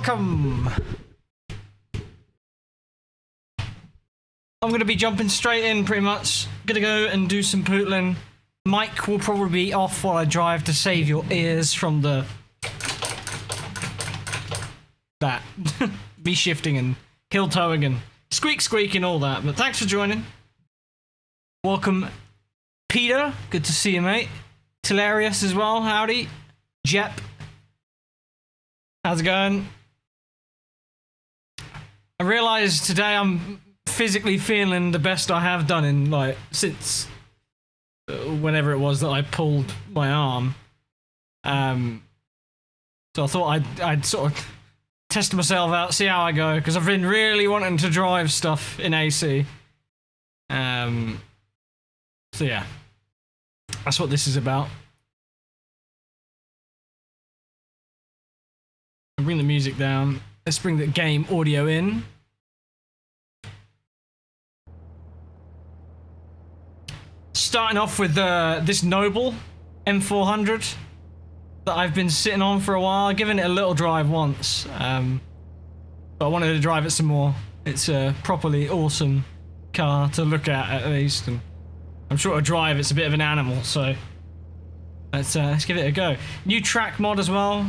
welcome. I'm going to be jumping straight in pretty much. Gonna go and do some pootling. Mic will probably be off while I drive to save your ears from the... that. Me shifting and hill towing and squeak and all that. But thanks for joining. Welcome, Peter. Good to see you, mate. Hilarious as well. Howdy. Jep. How's it going? I realised today I'm physically feeling the best I have done in, like, since whenever it was that I pulled my arm. So I thought I'd sort of test myself out, see how I go, because I've been really wanting to drive stuff in AC. So yeah, that's what this is about. I'll bring the music down. Let's bring the game audio in. Starting off with this Noble M400 that I've been sitting on for a while. I've given it a little drive once, but I wanted to drive it some more. It's a properly awesome car to look at least, and I'm sure to drive it's a bit of an animal, so let's give it a go. New track mod as well,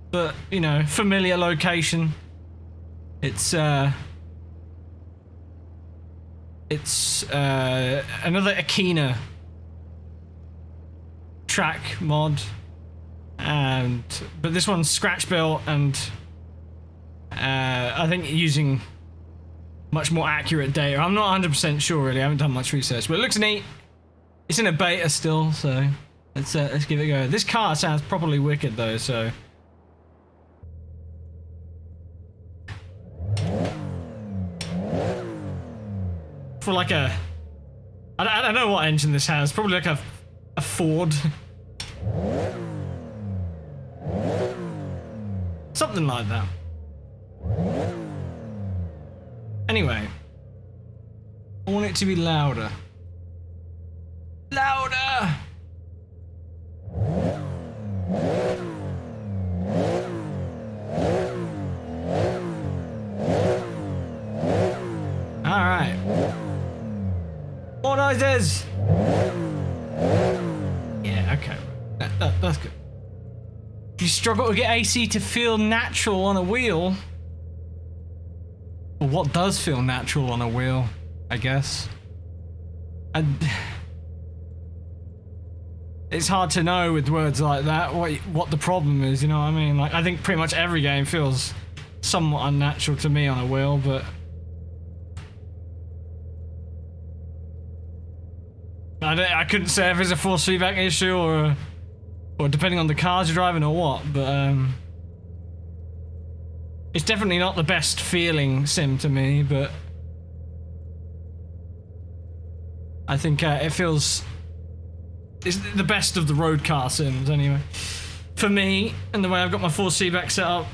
but you know, familiar location. It's another Akina track mod, but this one's scratch built and I think using much more accurate data. I'm not 100% sure really. I haven't done much research, but it looks neat. It's in a beta still, so let's give it a go. This car sounds properly wicked though, so. For like a, I don't know what engine this has. Probably like a Ford. Something like that. Anyway, I want it to be louder. Louder! Alright. More noises! Yeah, okay. That's good. If you struggle to get AC to feel natural on a wheel, well, what does feel natural on a wheel, I guess? It's hard to know with words like that what the problem is, you know what I mean? Like, I think pretty much every game feels somewhat unnatural to me on a wheel, but I couldn't say if it's a force feedback issue or depending on the cars you're driving or what, but it's definitely not the best feeling sim to me, but I think it feels it's the best of the road car sims anyway. For me, and the way I've got my force feedback set up.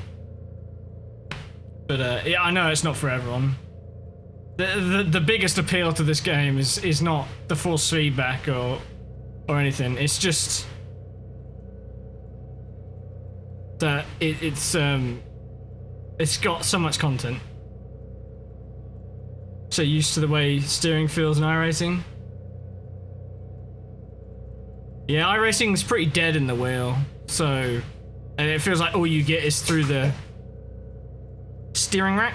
But yeah, I know it's not for everyone. The biggest appeal to this game is not the force feedback or anything. It's just that it's got so much content. So used to the way steering feels in iRacing. Yeah, iRacing's pretty dead in the wheel, so and it feels like all you get is through the steering rack,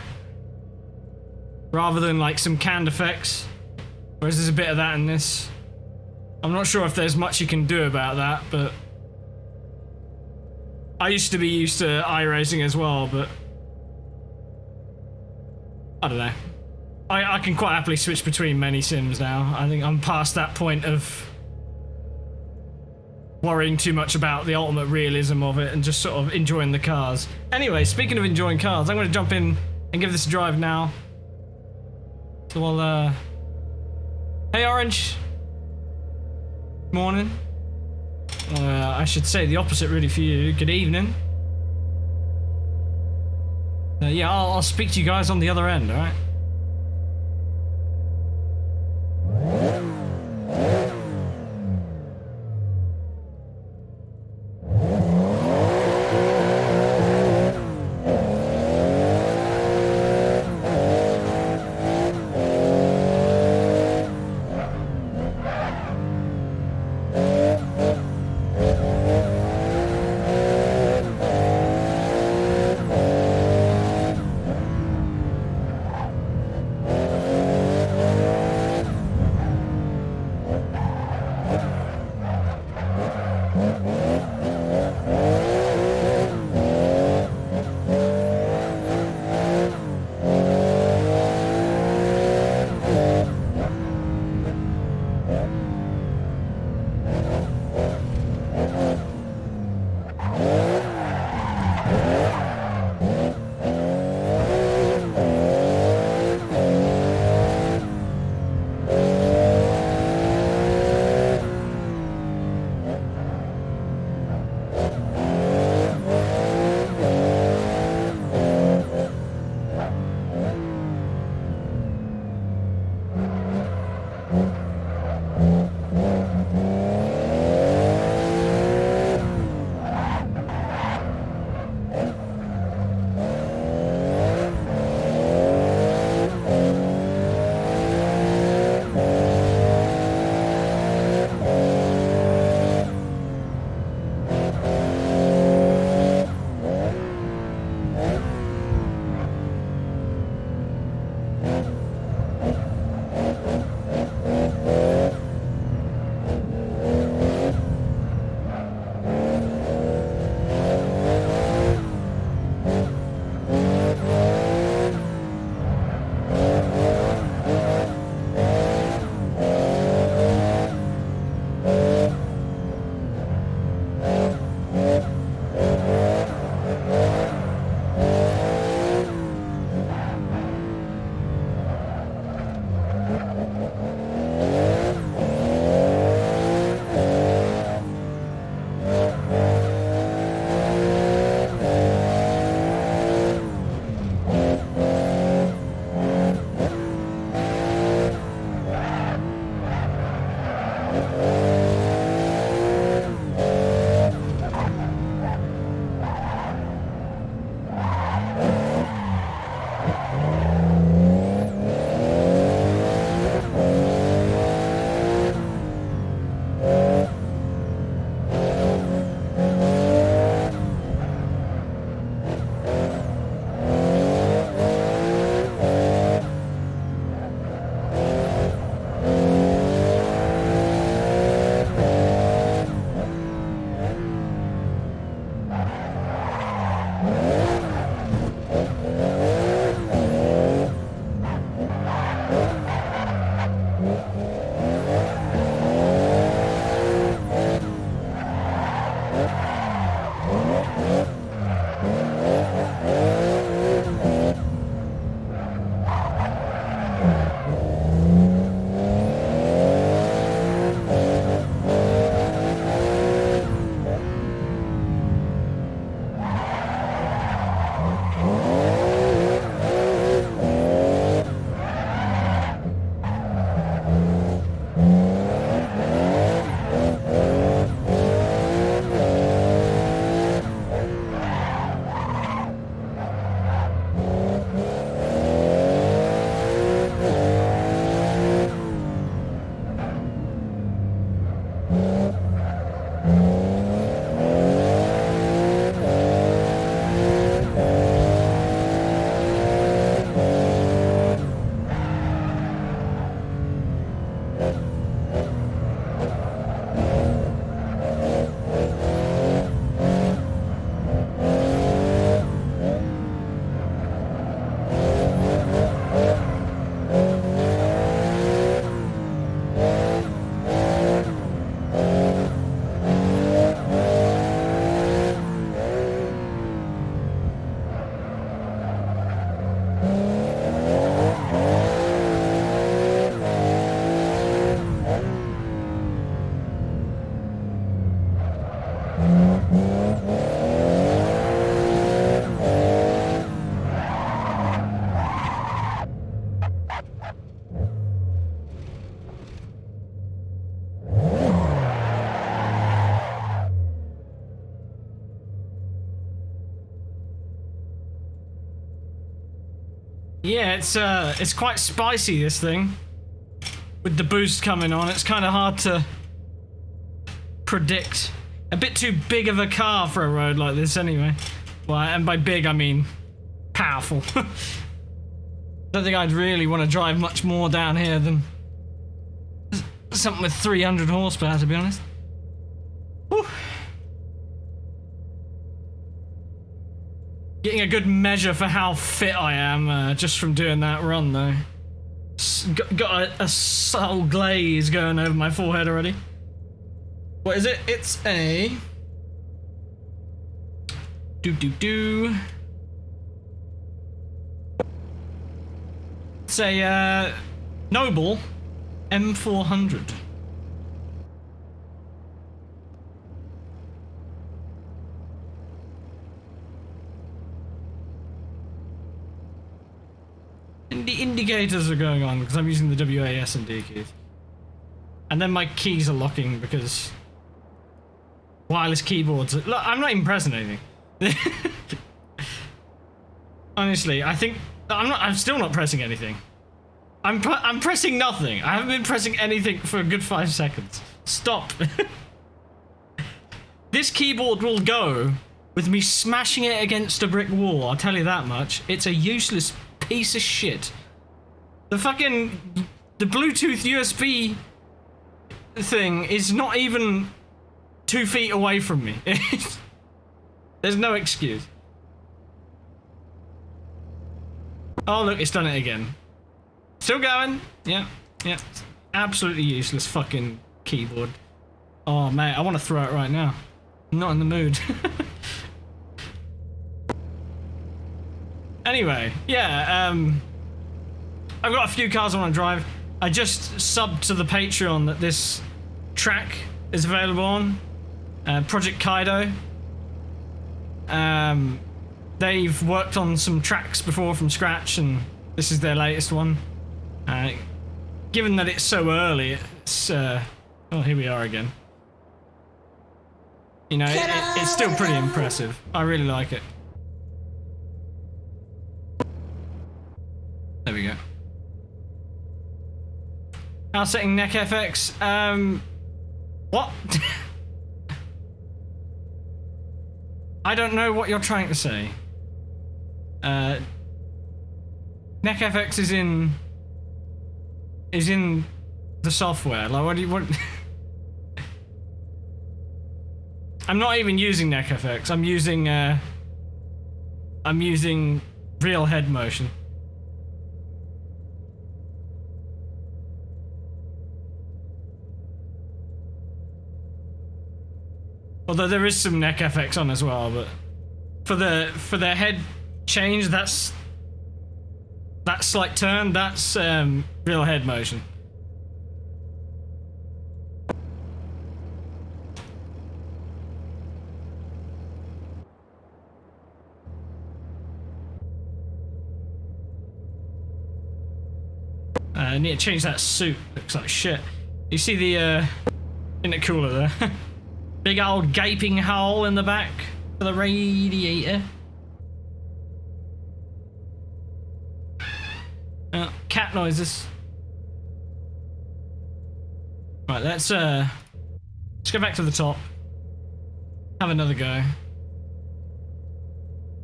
rather than like some canned effects. Whereas there's a bit of that in this. I'm not sure if there's much you can do about that, but I used to be used to iRacing as well, but I don't know. I can quite happily switch between many sims now. I think I'm past that point of worrying too much about the ultimate realism of it and just sort of enjoying the cars. Anyway, speaking of enjoying cars, I'm going to jump in and give this a drive now. So I'll, hey Orange. Morning. I should say the opposite really for you. Good evening. Yeah, I'll speak to you guys on the other end, alright? Yeah, it's quite spicy, this thing. With the boost coming on, it's kind of hard to predict. A bit too big of a car for a road like this anyway. Well, and by big I mean powerful. Don't think I'd really want to drive much more down here than something with 300 horsepower, to be honest. Whew. Getting a good measure for how fit I am just from doing that run, though. Got a subtle glaze going over my forehead already. What is it? It's a... It's a Noble M400. And the indicators are going on because I'm using the WASD keys. And then my keys are locking because wireless keyboards. Look, I'm not even pressing anything. Honestly, I think I'm still not pressing anything. I'm pressing nothing. I haven't been pressing anything for a good 5 seconds. Stop. This keyboard will go with me smashing it against a brick wall, I'll tell you that much. It's a useless piece of shit. The Bluetooth USB thing is not even 2 feet away from me. There's no excuse. Oh look, it's done it again. Still going. Yeah. Absolutely useless fucking keyboard. Oh mate, I want to throw it right now. I'm not in the mood. Anyway, yeah, I've got a few cars I want to drive. I just subbed to the Patreon that this track is available on. Project Kaido. They've worked on some tracks before from scratch, and this is their latest one. Given that it's so early, it's... oh, here we are again. You know, it's still pretty impressive. I really like it. There we go. Now setting neck FX. What? I don't know what you're trying to say. Neck FX is in the software. Like, what do you want? I'm not even using neck FX. I'm using real head motion. Although there is some neck FX on as well, but for the head change, that slight turn, that's real head motion. I need to change that suit. Looks like shit. You see the isn't it cooler there? Big old gaping hole in the back for the radiator. Cat noises. Right, let's go back to the top. Have another go.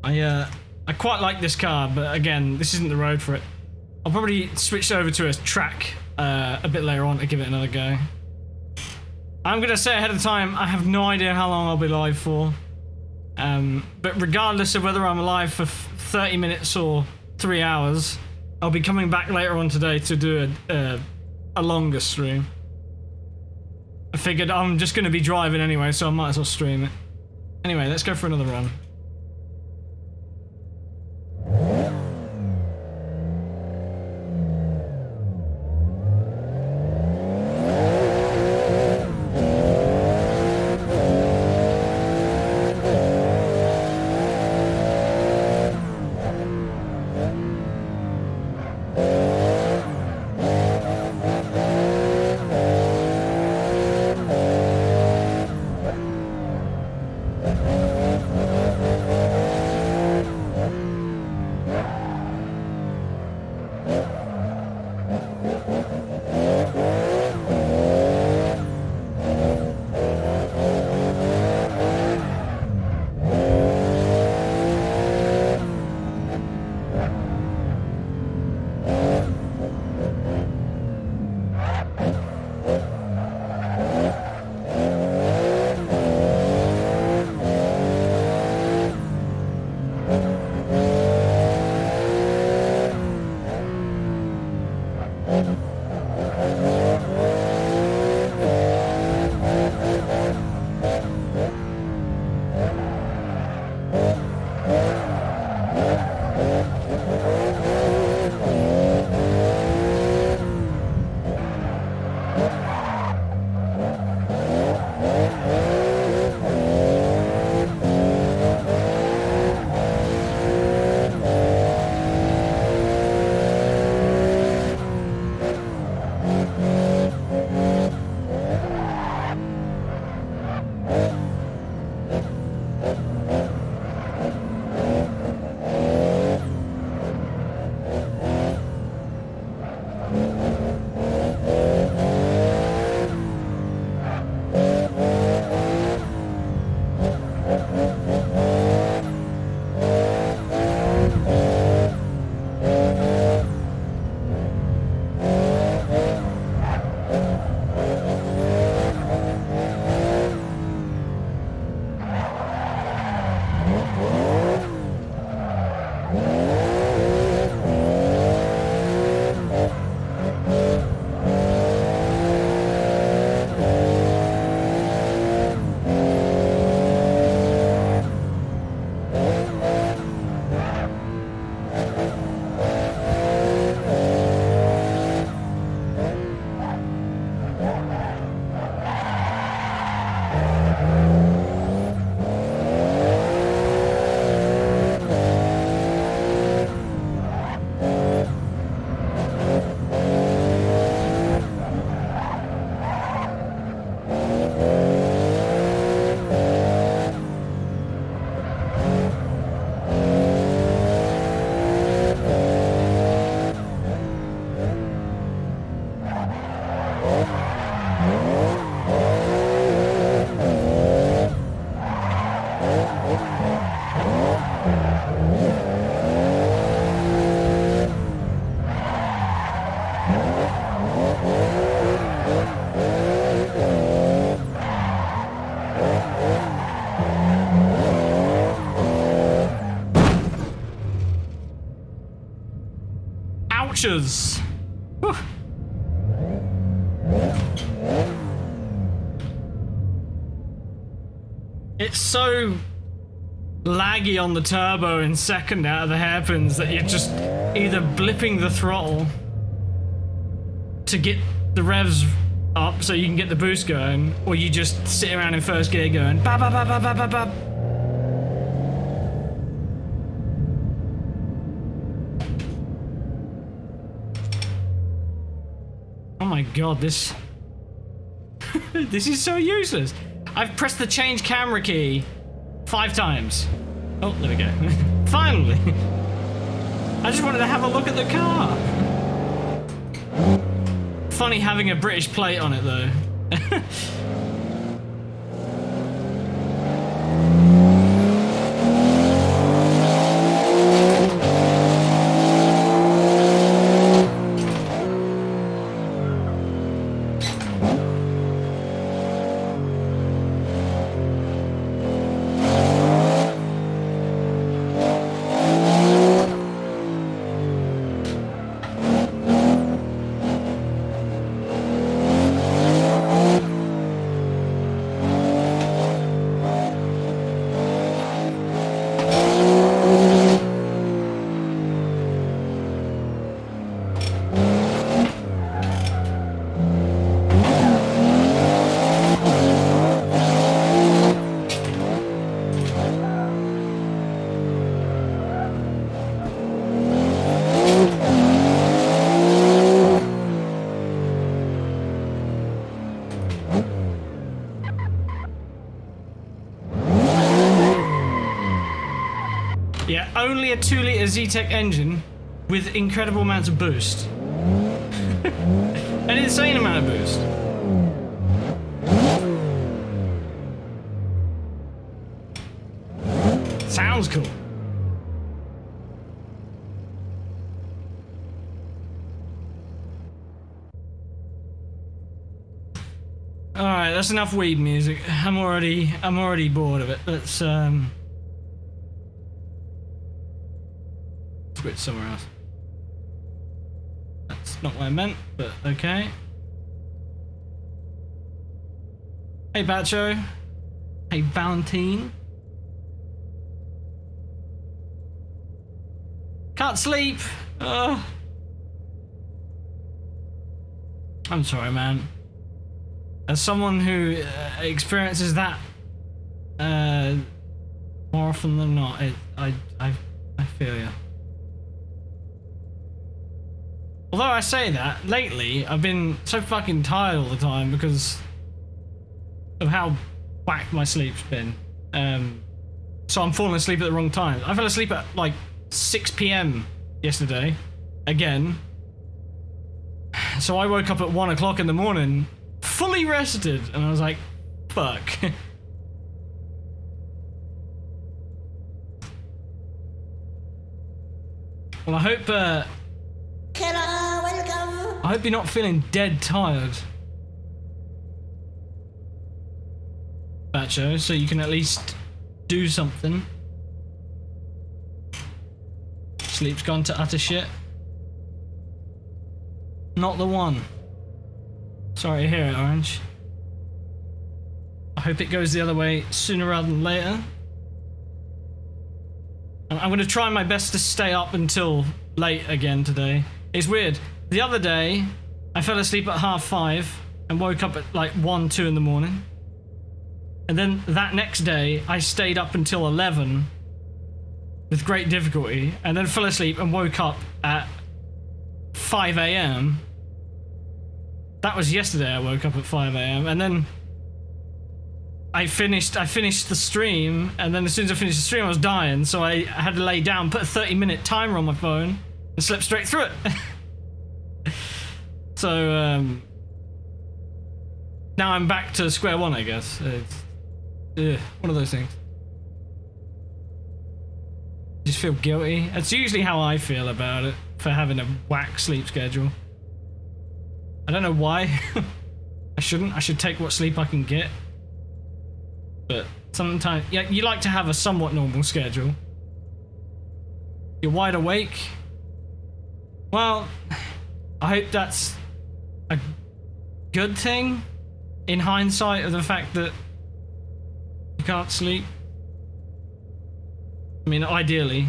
I quite like this car, but again, this isn't the road for it. I'll probably switch over to a track a bit later on to give it another go. I'm gonna say ahead of time, I have no idea how long I'll be live for. But regardless of whether I'm alive for 30 minutes or 3 hours, I'll be coming back later on today to do a longer stream. I figured I'm just gonna be driving anyway, so I might as well stream it. Anyway, let's go for another run. Ouches! Whew. It's so laggy on the turbo in second out of the hairpins that you're just either blipping the throttle to get the revs up so you can get the boost going, or you just sit around in first gear going ba ba ba ba ba ba ba. Oh my god, this this is so useless. I've pressed the change camera key 5 times. Oh, there we go. Finally. I just wanted to have a look at the car. Funny having a British plate on it though. Yeah, only a 2-litre Z-Tech engine with incredible amounts of boost. An insane amount of boost. Sounds cool. Alright, that's enough weed music. I'm already bored of it. Let's switch somewhere else. That's not what I meant, but okay. Hey, Bacho. Hey, Valentine. Can't sleep. I'm sorry, man. As someone who experiences that more often than not, I feel you. Although I say that, lately I've been so fucking tired all the time because of how whack my sleep's been. So I'm falling asleep at the wrong time. I fell asleep at like 6 PM yesterday, again. So I woke up at 1 o'clock in the morning, fully rested, and I was like, fuck. Well, I hope, Hello, welcome. I hope you're not feeling dead tired, Bacho, so you can at least do something. Sleep's gone to utter shit. Not the one. Sorry to hear it, Orange. I hope it goes the other way sooner rather than later. I'm going to try my best to stay up until late again today. It's weird. The other day, I fell asleep at 5:30 and woke up at like 1, 2 in the morning. And then that next day, I stayed up until 11 with great difficulty, and then fell asleep and woke up at 5 AM. That was yesterday. I woke up at 5 AM, and then I finished the stream, and then as soon as I finished the stream, I was dying, so I had to lay down, put a 30-minute timer on my phone, and slept straight through it. So now I'm back to square one, I guess. It's one of those things. Just feel guilty. That's usually how I feel about it, for having a whack sleep schedule. I don't know why. I shouldn't. I should take what sleep I can get. But sometimes, yeah, you like to have a somewhat normal schedule. You're wide awake. Well, I hope that's a good thing in hindsight of the fact that you can't sleep. I mean, ideally,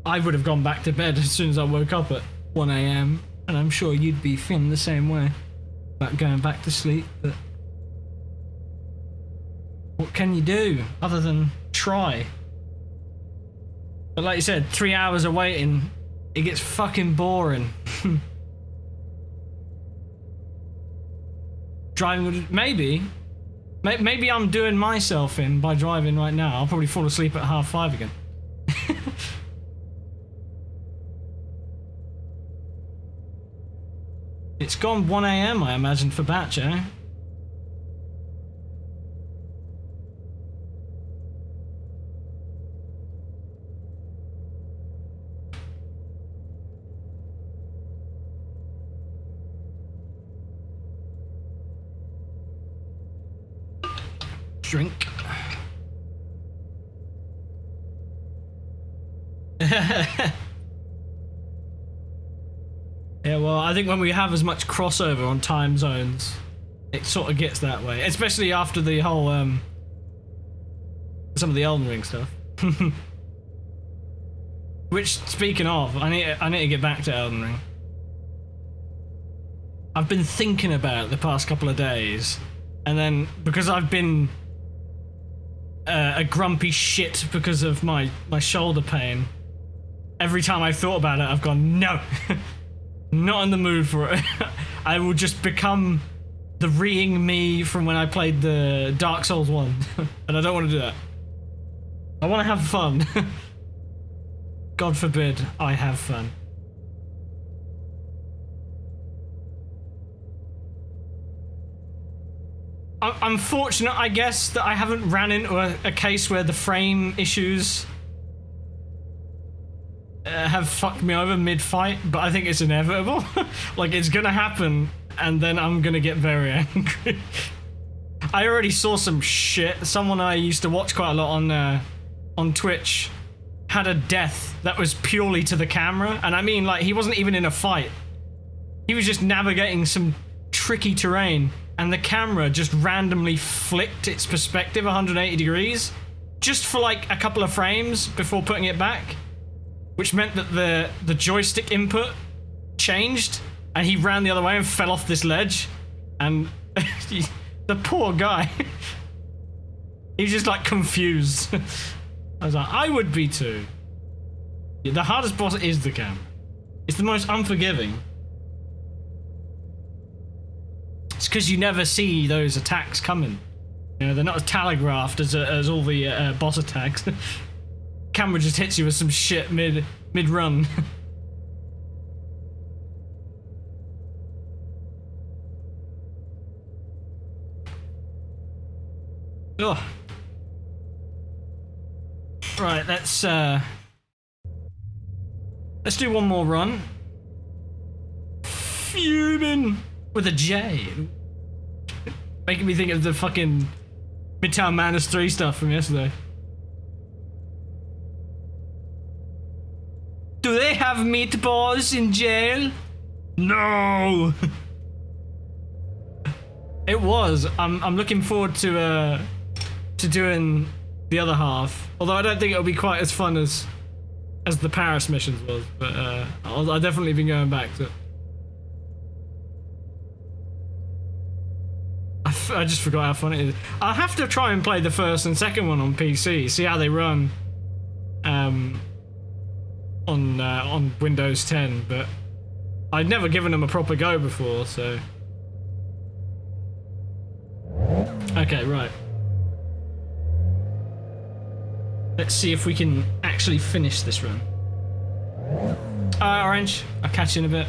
I would have gone back to bed as soon as I woke up at 1 AM, and I'm sure you'd be feeling the same way about going back to sleep, but what can you do other than try? But like you said, 3 hours of waiting, it gets fucking boring. Driving, maybe I'm doing myself in by driving right now. I'll probably fall asleep at 5:30 again. It's gone 1 AM, I imagine, for Batch, eh? Drink. Yeah, well, I think when we have as much crossover on time zones, it sort of gets that way. Especially after the whole, some of the Elden Ring stuff. Which, speaking of, I need to get back to Elden Ring. I've been thinking about it the past couple of days, and then, because I've been a grumpy shit because of my shoulder pain, every time I've thought about it, I've gone, no. Not in the mood for it. I will just become the reeing me from when I played the Dark Souls 1. And I don't want to do that. I want to have fun. God forbid I have fun. I'm fortunate, I guess, that I haven't ran into a case where the frame issues have fucked me over mid-fight, but I think it's inevitable. Like, it's gonna happen, and then I'm gonna get very angry. I already saw some shit. Someone I used to watch quite a lot on Twitch had a death that was purely to the camera, and I mean, like, he wasn't even in a fight. He was just navigating some tricky terrain, and the camera just randomly flicked its perspective 180 degrees, just for like a couple of frames before putting it back, which meant that the joystick input changed, and he ran the other way and fell off this ledge, and the poor guy, he was just like confused. I was like, I would be too. Yeah, the hardest boss is the camera. It's the most unforgiving. It's because you never see those attacks coming. You know, they're not as telegraphed as all the boss attacks. Camera just hits you with some shit mid-run. Oh. Right, let's do one more run. Fuming with a J. Making me think of the fucking Midtown Madness 3 stuff from yesterday. Do they have meatballs in jail? No. It was. I'm looking forward to doing the other half. Although I don't think it'll be quite as fun as the Paris missions was. But I'll definitely be going back to it. I just forgot how fun it is. I'll have to try and play the first and second one on PC, see how they run on Windows 10, but I'd never given them a proper go before, so... Okay, right. Let's see if we can actually finish this run. Alright, Orange, I'll catch you in a bit.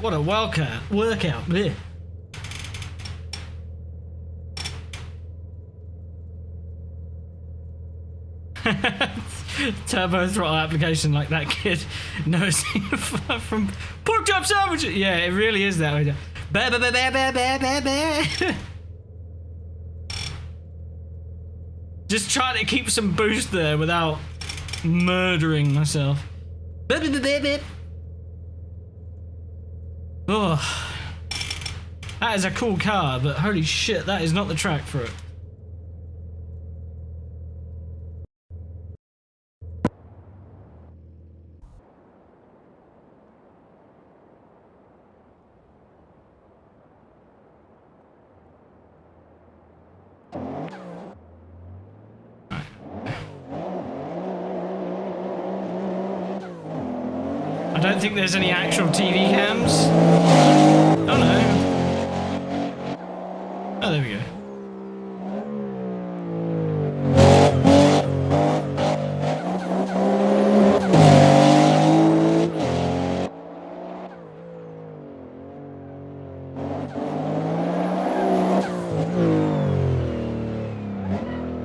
What a workout. Blech. Turbo throttle application like that kid knows from pork chop sandwiches. Yeah, it really is that way. Bah, bah, bah, bah, bah, bah, bah, bah. Just trying to keep some boost there without murdering myself. Bah, bah, bah, bah, bah. Oh, that is a cool car, but holy shit, that is not the track for it. I don't think there's any actual TV cams. Oh no. Oh, there we go.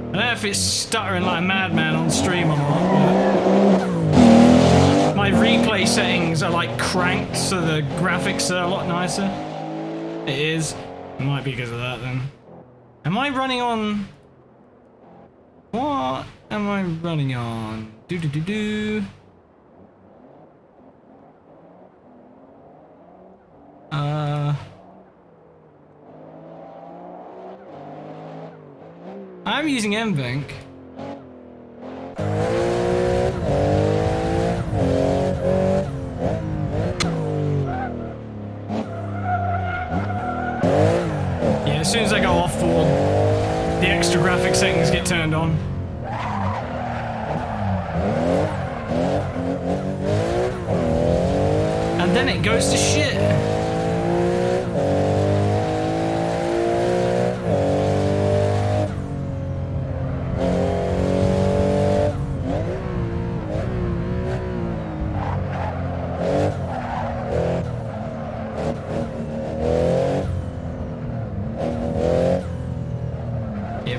I don't know if it's stuttering like a madman on stream or not, but my replay settings are like cranked so the graphics are a lot nicer. It is. It might be because of that then. Am I running on... What am I running on? Do. I'm using NVENC. Yeah, as soon as I go off board, the extra graphic settings get turned on. And then it goes to shit.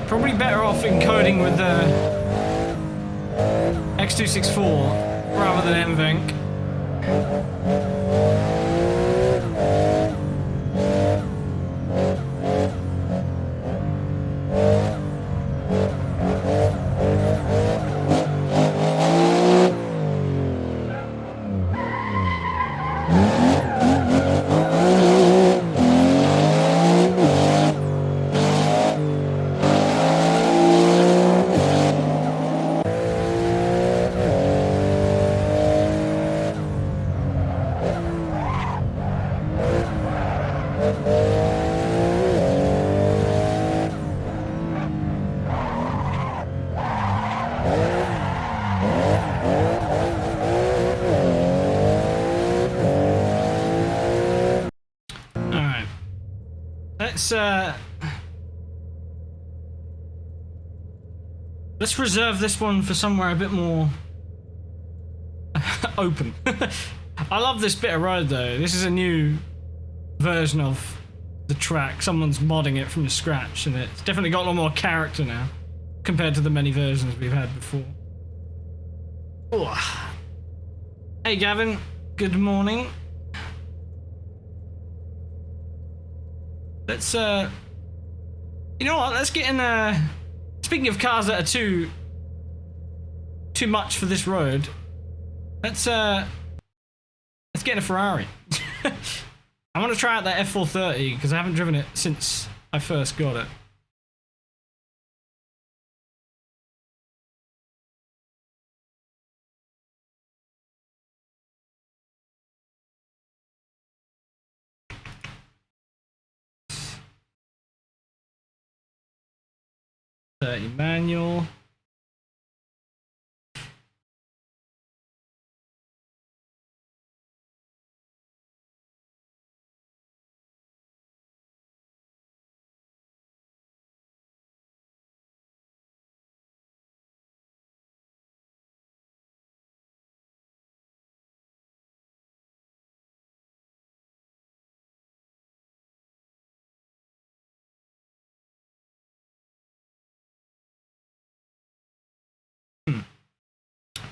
Probably better off encoding with the X264 rather than NVENC. Let's reserve this one for somewhere a bit more open. I love this bit of road though. This is a new version of the track. Someone's modding it from scratch and it's definitely got a lot more character now compared to the many versions we've had before. Ooh. Hey Gavin, good morning. Let's you know what, let's get in speaking of cars that are too much for this road, let's get in a Ferrari. I want to try out that F430 because I haven't driven it since I first got it. Manual.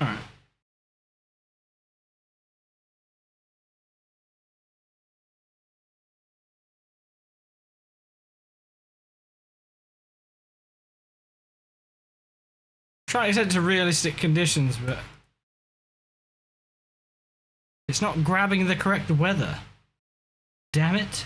Alright. Try to set to realistic conditions, but it's not grabbing the correct weather. Damn it.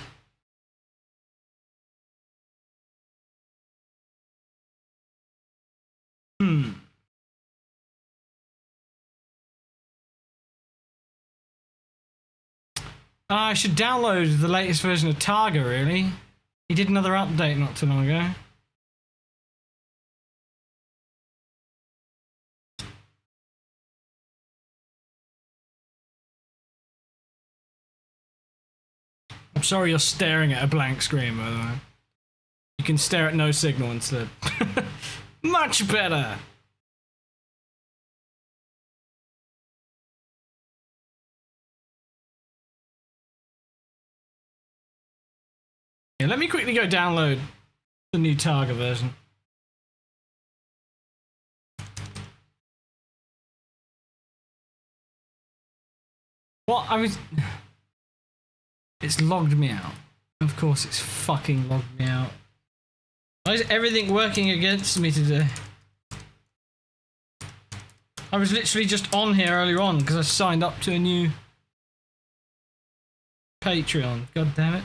I should download the latest version of Targa, really. He did another update not too long ago. I'm sorry you're staring at a blank screen, by the way. You can stare at no signal instead. Much better! Yeah, let me quickly go download the new Targa version. What? It's logged me out. Of course it's fucking logged me out. Why is everything working against me today? I was literally just on here earlier on because I signed up to a new Patreon. God damn it.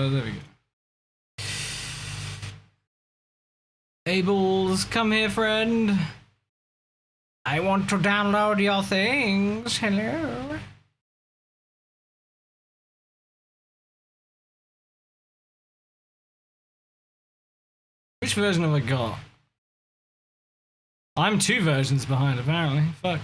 There we go. Abel's, come here, friend. I want to download your things. Hello. Which version have I got? I'm 2 versions behind, apparently. Fuck.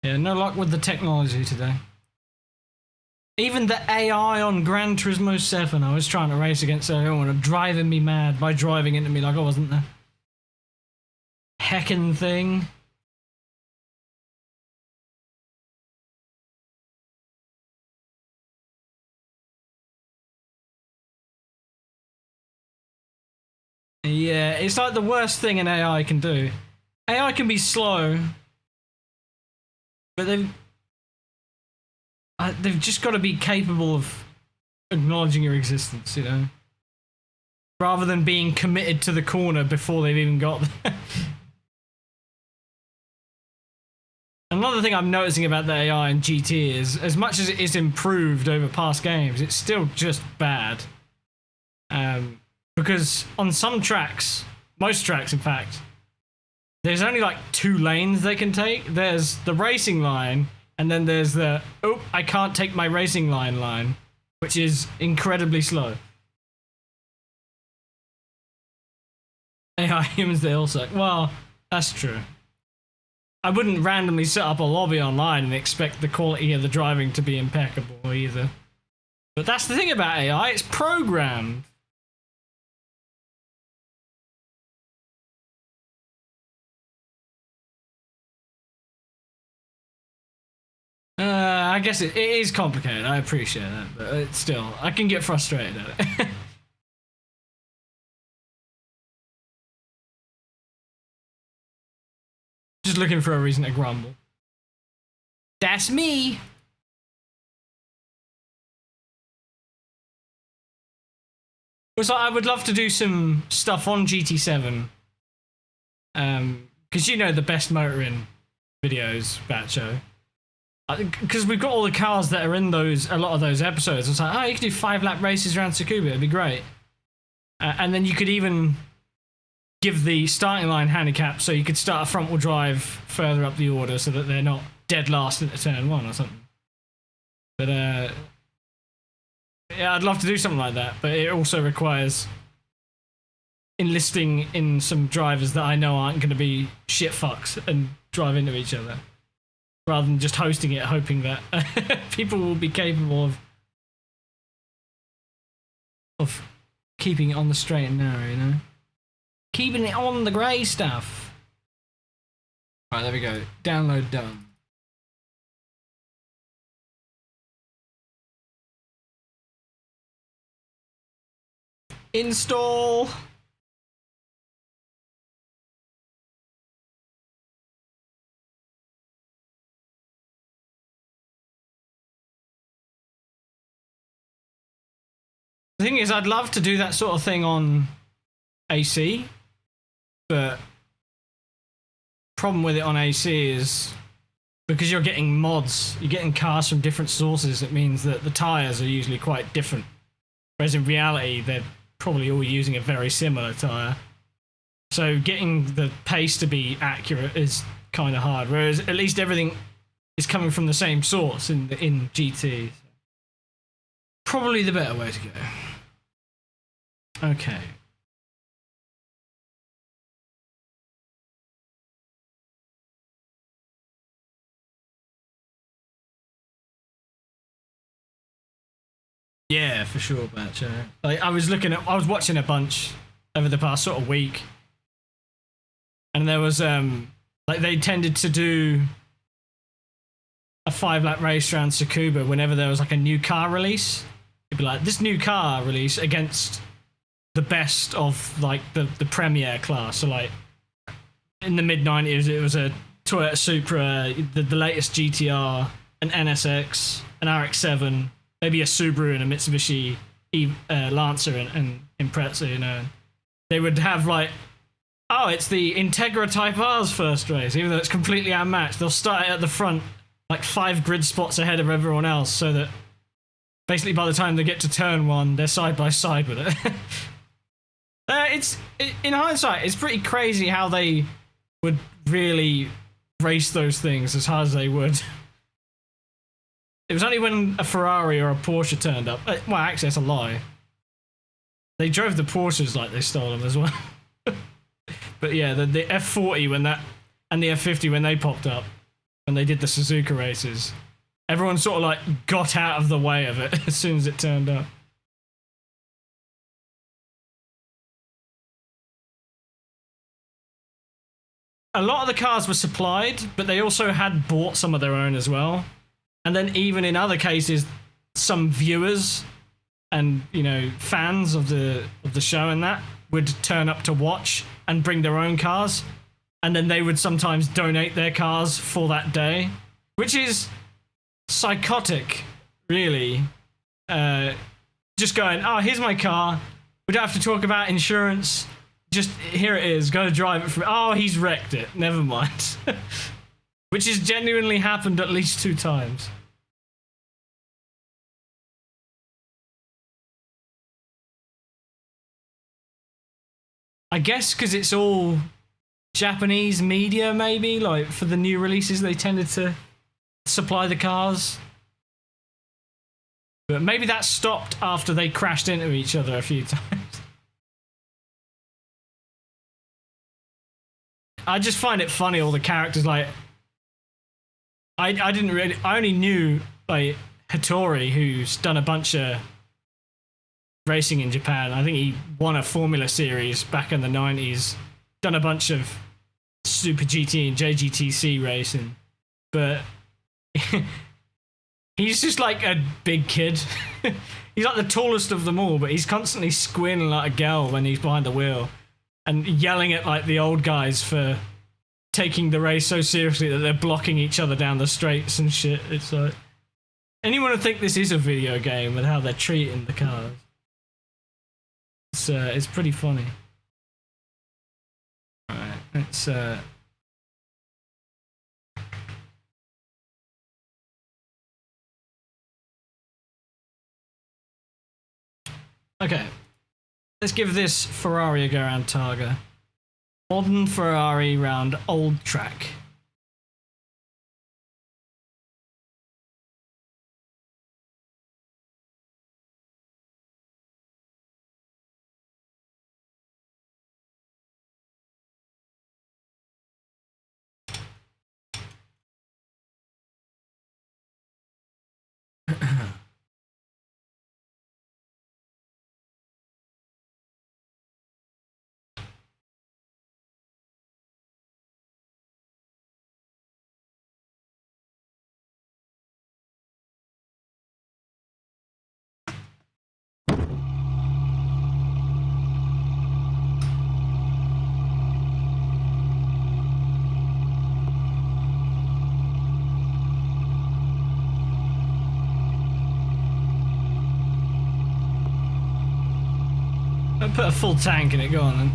Yeah, no luck with the technology today. Even the AI on Gran Turismo 7 I was trying to race against everyone are driving me mad by driving into me like I wasn't there. Heckin' thing. Yeah, it's like the worst thing an AI can do. AI can be slow, but they've just got to be capable of acknowledging your existence, you know? Rather than being committed to the corner before they've even got there. Another thing I'm noticing about the AI in GT is, as much as it is improved over past games, it's still just bad. Because on some tracks, most tracks in fact, there's only like 2 lanes they can take. There's the racing line, and then there's the, oh, I can't take my racing line, which is incredibly slow. AI humans, they also, well, that's true. I wouldn't randomly set up a lobby online and expect the quality of the driving to be impeccable either. But that's the thing about AI, it's programmed. I guess it is complicated, I appreciate that, but it's still, I can get frustrated at it. Just looking for a reason to grumble. That's me! So I would love to do some stuff on GT7. because you know the best motoring videos, Bacho. Because we've got all the cars that are in a lot of those episodes. It's like, oh, you could do 5-lap races around Tsukuba. It'd be great. And then you could even give the starting line handicap, so you could start a front-wheel drive further up the order so that they're not dead last into turn 1 or something. But yeah, I'd love to do something like that. But it also requires enlisting in some drivers that I know aren't going to be shit fucks and drive into each other, rather than just hosting it, hoping that people will be capable of keeping it on the straight and narrow, you know? Keeping it on the grey stuff. Right, there we go. Download done. Install. The thing is, I'd love to do that sort of thing on AC, but problem with it on AC is because you're getting mods, you're getting cars from different sources, it means that the tyres are usually quite different. Whereas in reality, they're probably all using a very similar tyre. So getting the pace to be accurate is kind of hard, whereas at least everything is coming from the same source in GT. Probably the better way to go. Okay. Yeah, for sure, Batch. Like I was watching a bunch over the past sort of week, and there was like they tended to do a 5-lap race around Tsukuba whenever there was like a new car release. It'd be like this new car release against the best of like the premier class. So like in the mid-90s, it was a Toyota Supra, the latest GTR, an NSX, an RX-7, maybe a Subaru and a Mitsubishi Lancer and Impreza, you know. They would have like, oh, it's the Integra Type R's first race, even though it's completely unmatched. They'll start it at the front, like 5 grid spots ahead of everyone else, so that basically by the time they get to turn 1, they're side by side with it. In hindsight, it's pretty crazy how they would really race those things as hard as they would. It was only when a Ferrari or a Porsche turned up. Well, actually, that's a lie. They drove the Porsches like they stole them as well. But yeah, the F40 when that, and the F50 when they popped up, when they did the Suzuka races, everyone sort of like got out of the way of it as soon as it turned up. A lot of the cars were supplied, but they also had bought some of their own as well. And then even in other cases, some viewers and, you know, fans of the show and that would turn up to watch and bring their own cars. And then they would sometimes donate their cars for that day, which is psychotic, really. Just going, oh, here's my car. We don't have to talk about insurance. Just here it is. Go drive it for. Oh, he's wrecked it. Never mind. Which has genuinely happened at least 2 times. I guess because it's all Japanese media, maybe. Like for the new releases, they tended to supply the cars. But maybe that stopped after they crashed into each other a few times. I just find it funny, all the characters, like I only knew like Hattori, who's done a bunch of racing in Japan. I think he won a Formula Series back in the 90s, done a bunch of Super GT and JGTC racing, but he's just like a big kid. He's like the tallest of them all, but he's constantly squinting like a girl when he's behind the wheel and yelling at like the old guys for taking the race so seriously that they're blocking each other down the straights and shit. It's like, anyone would think this is a video game and how they're treating the cars. It's pretty funny. Alright, let's Okay. Let's give this Ferrari a go around Targa. Modern Ferrari round old track. I'll put a full tank in it, go on then.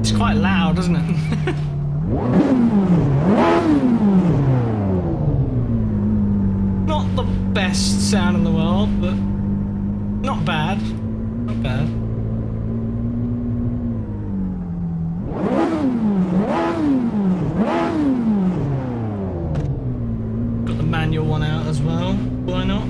It's quite loud, isn't it? Not the best sound in the world, but not bad. Not bad. Got the manual one out as well. Why not?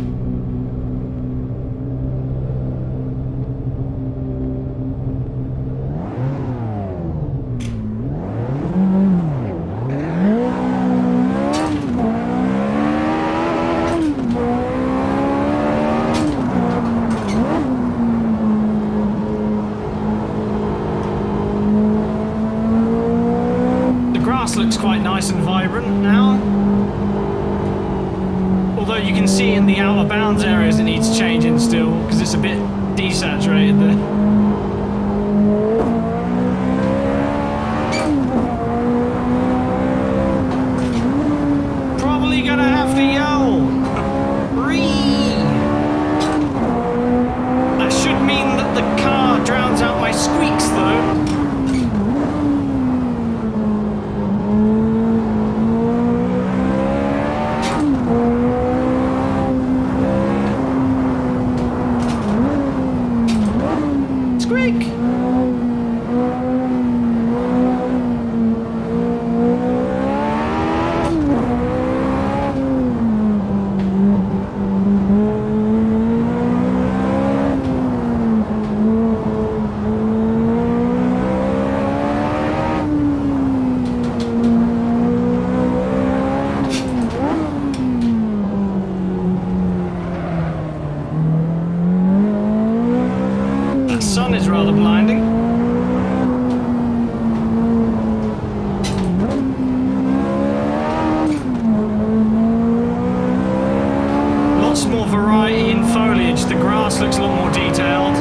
Looks quite nice and vibrant now. Although you can see in the out of bounds areas it needs changing still, because it's a bit desaturated there. Probably gonna have to yell. Ree! That should mean that the car drowns out my squeaks though. Sun is rather blinding. Lots more variety in foliage. The grass looks a lot more detailed.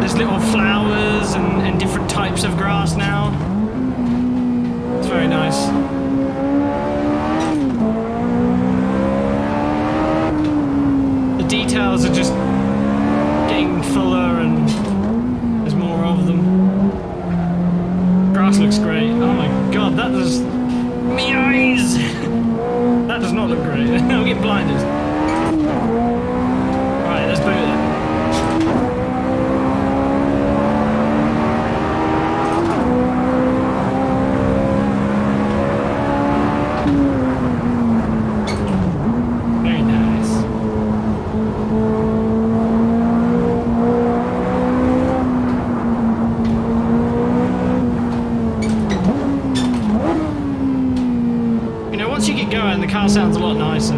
There's little flowers and different types of grass now. It's very nice. The details are just getting fuller and there's more of them. Grass looks great. Oh my god, that does... Me eyes! That does not look great. I'm getting blinded. Right, let's boot it. Very nice. Once you get going, the car sounds a lot nicer.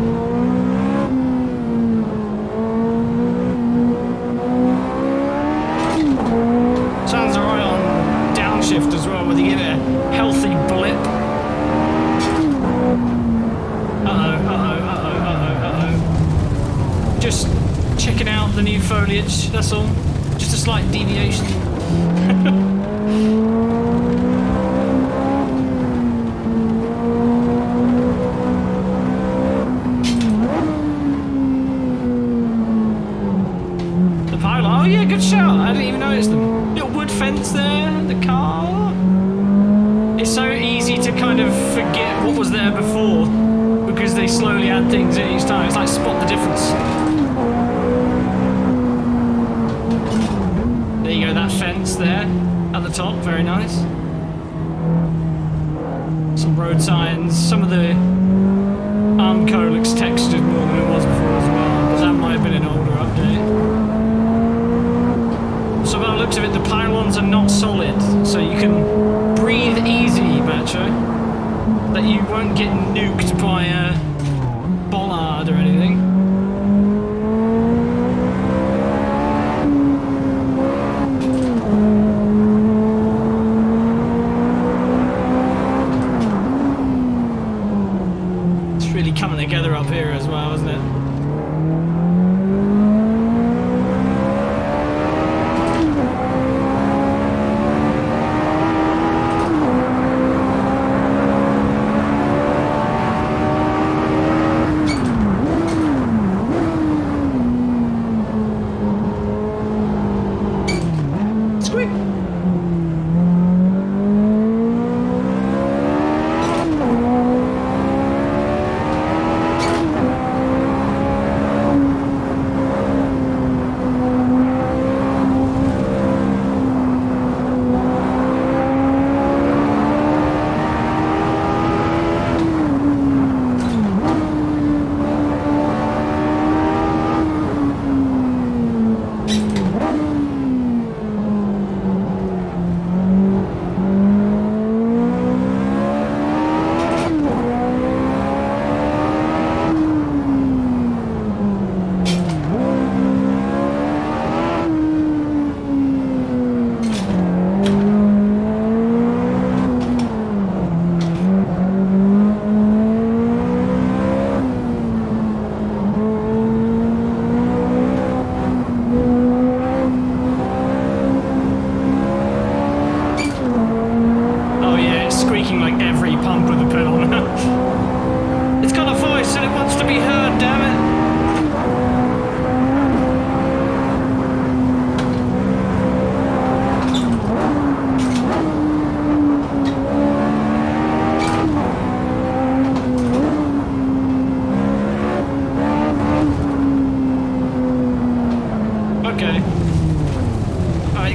Sounds alright on downshift as well, whether you get a healthy blip. Just checking out the new foliage, that's all. Just a slight deviation. Good shout, I didn't even notice them. Little it's so easy to kind of forget what was there before because they slowly add things in each time. It's like spot the difference. There you go, that fence there at the top, very nice. Some road signs. Some of the Armco looks textured more than it was before as well, but that might have been an older update. So by the looks of it, the pylons are not solid, so you can breathe easy, Macho. That you won't get nuked by a bollard or anything. It's really coming together up here as well, isn't it?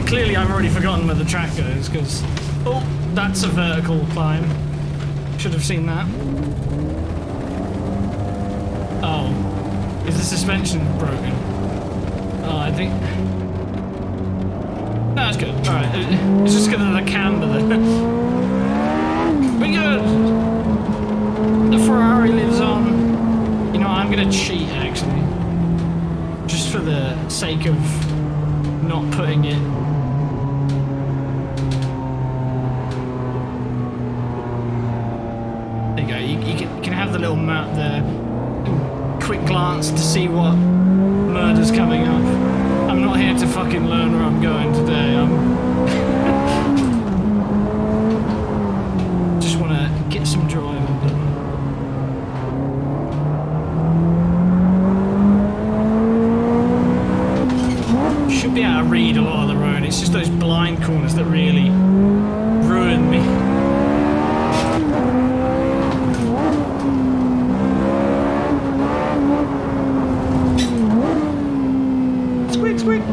Clearly I've already forgotten where the track goes, because... Oh, that's a vertical climb. Should have seen that. Oh. Is the suspension broken? Oh, I think... No, it's good. Alright. It's just because of the camber there. We're good! The Ferrari lives on. You know what, I'm gonna cheat, actually. Just for the sake of not putting it... There you go, you can have the little map there. Quick glance to see what murder's coming up. I'm not here to fucking learn where I'm going today. Just want to get some joy of it. Should be able to read a lot of the road. It's just those blind corners that really ruin me. Squeak, squeak.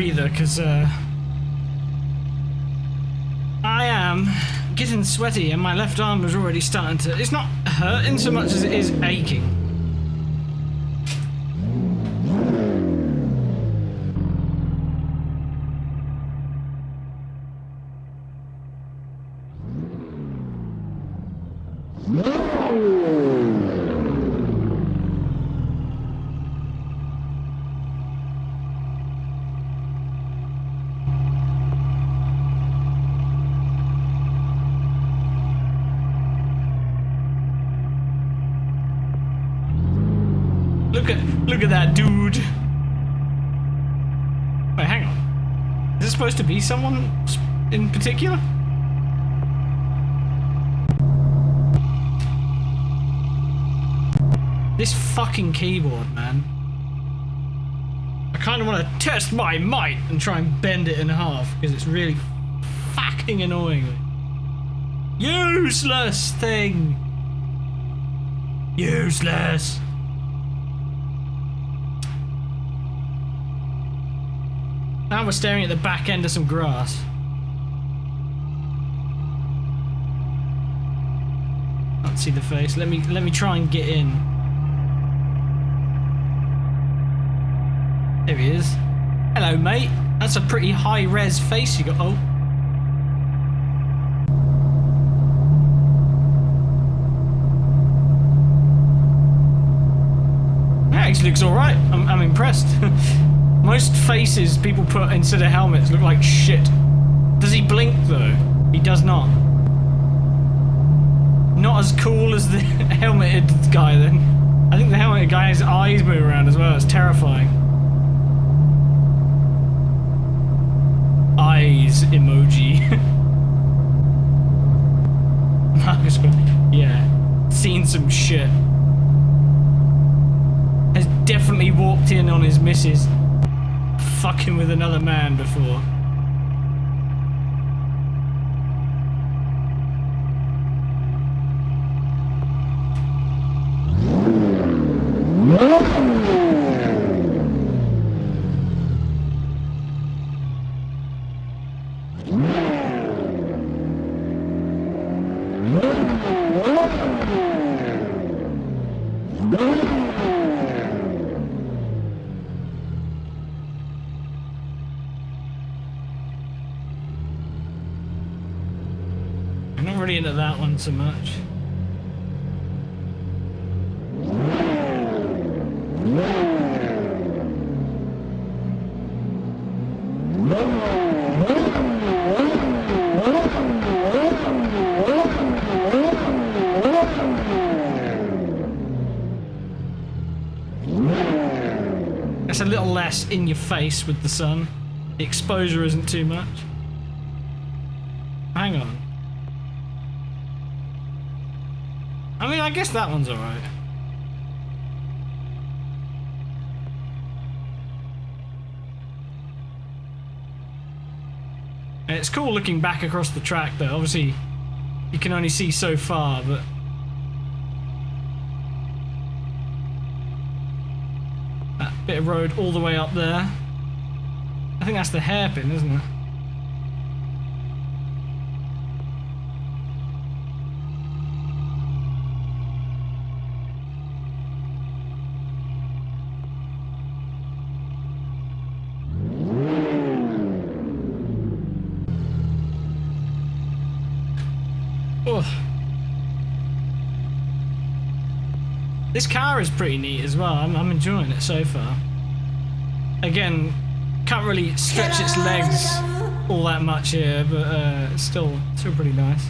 breather because I am getting sweaty and my left arm is already starting to... It's not hurting so much as it is aching. Look at that dude. Wait, hang on. Is this supposed to be someone in particular? This fucking keyboard, man. I kind of want to test my might and try and bend it in half because it's really fucking annoying me. Useless thing. Useless. Now we're staring at the back end of some grass. Can't see the face. Let me try and get in. There he is. Hello, mate. That's a pretty high-res face you got. Oh. That actually looks alright. I'm impressed. Most faces people put into their helmets look like shit. Does he blink though? He does not. Not as cool as the helmeted guy then. I think the helmeted guy has eyes move around as well. It's terrifying. Eyes emoji. Marcus, yeah, seen some shit. Has definitely walked in on his missus fucking with another man before. I'm not really into that one so much. That's a little less in your face with the sun. The exposure isn't too much. Hang on. I mean, I guess that one's alright. It's cool looking back across the track though. Obviously, you can only see so far, but... that bit of road all the way up there. I think that's the hairpin, isn't it? This car is pretty neat as well. I'm enjoying it so far. Again, can't really stretch its legs all that much here, but it's still pretty nice.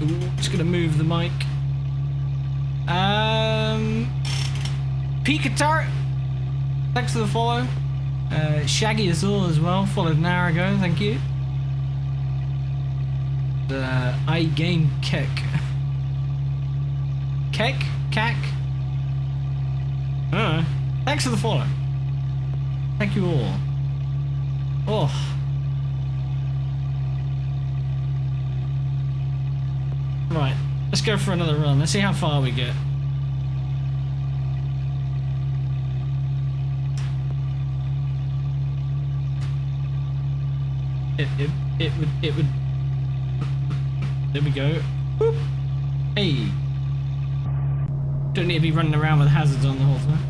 Ooh, just gonna move the mic. Pikatar, thanks for the follow. Shaggy Azul as well, followed an hour ago, thank you. I game kick. Keck? Cack? Thanks for the follow. Thank you all. Oh. Right, let's go for another run. Let's see how far we get. it would. There we go. Whoop. Hey. Don't need to be running around with hazards on the whole time.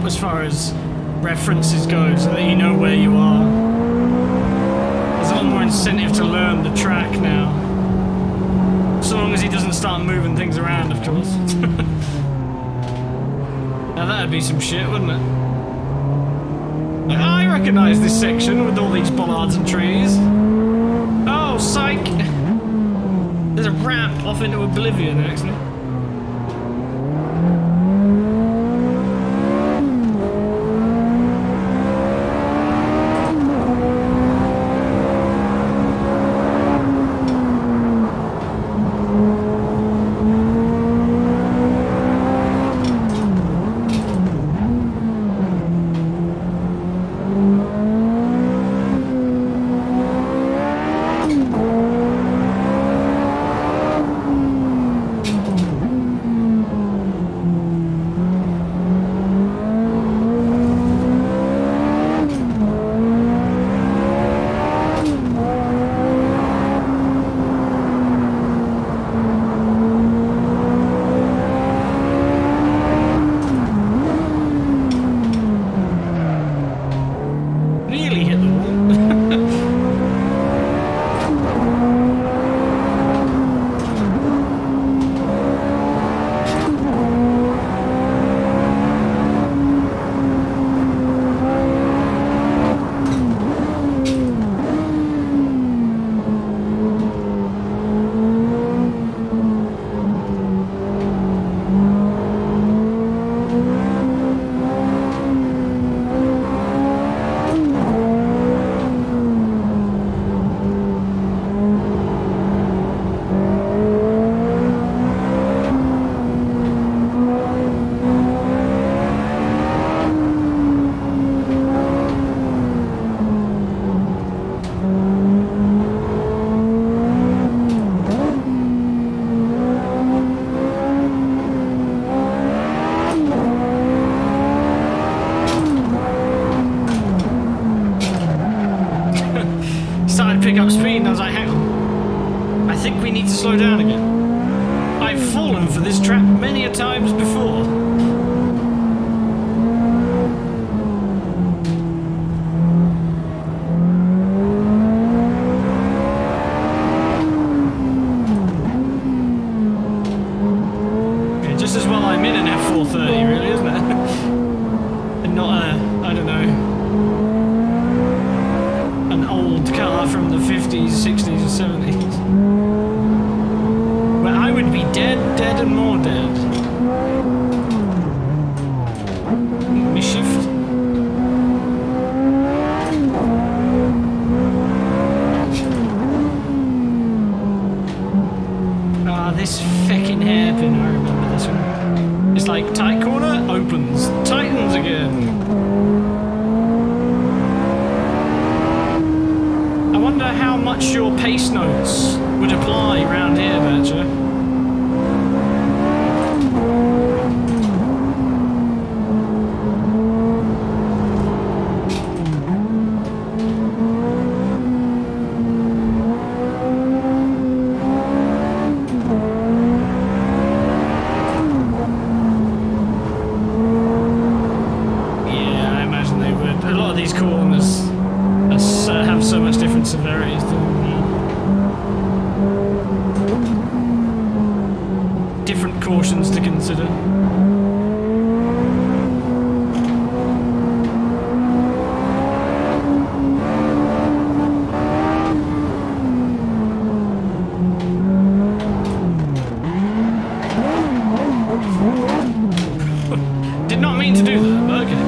As far as references go, so that you know where you are. There's a lot more incentive to learn the track now. So long as he doesn't start moving things around, of course. Now that'd be some shit, wouldn't it? Like, I recognise this section with all these bollards and trees. Oh, psych! There's a ramp off into oblivion, actually. pick up speed, and I was like, hang on. I think we need to slow down again. I've fallen for this trap many a times before. Just as well I'm in an F430, really, isn't it? And not a, I don't know, an old car from the 50s, 60s, or 70s. Where I would be dead, dead, and more dead. Me shift. Ah, this feckin' hairpin, I remember this one. It's like tight corner, opens, tightens again. I wonder how much your pace notes would apply around here, Badger. Have so much different severities than different cautions to consider. Did not mean to do that, but okay.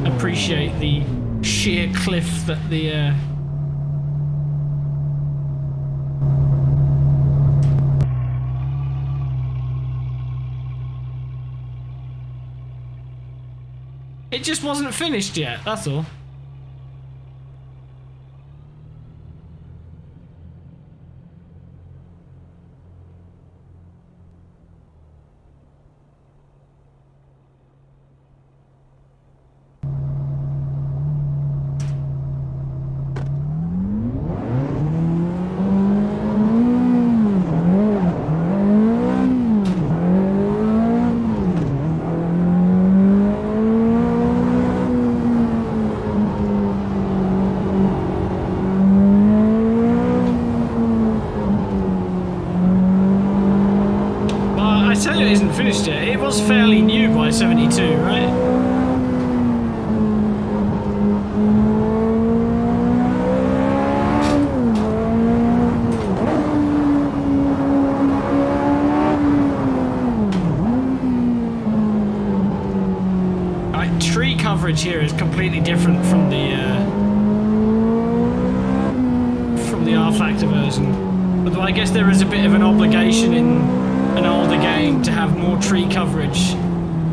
Appreciate the sheer cliff that the it just wasn't finished yet, that's all. Finished yet. It was fairly new by 72, right? Tree coverage here is completely different from the R-Factor version. Although I guess there is a bit of an obligation in an older game to have more tree coverage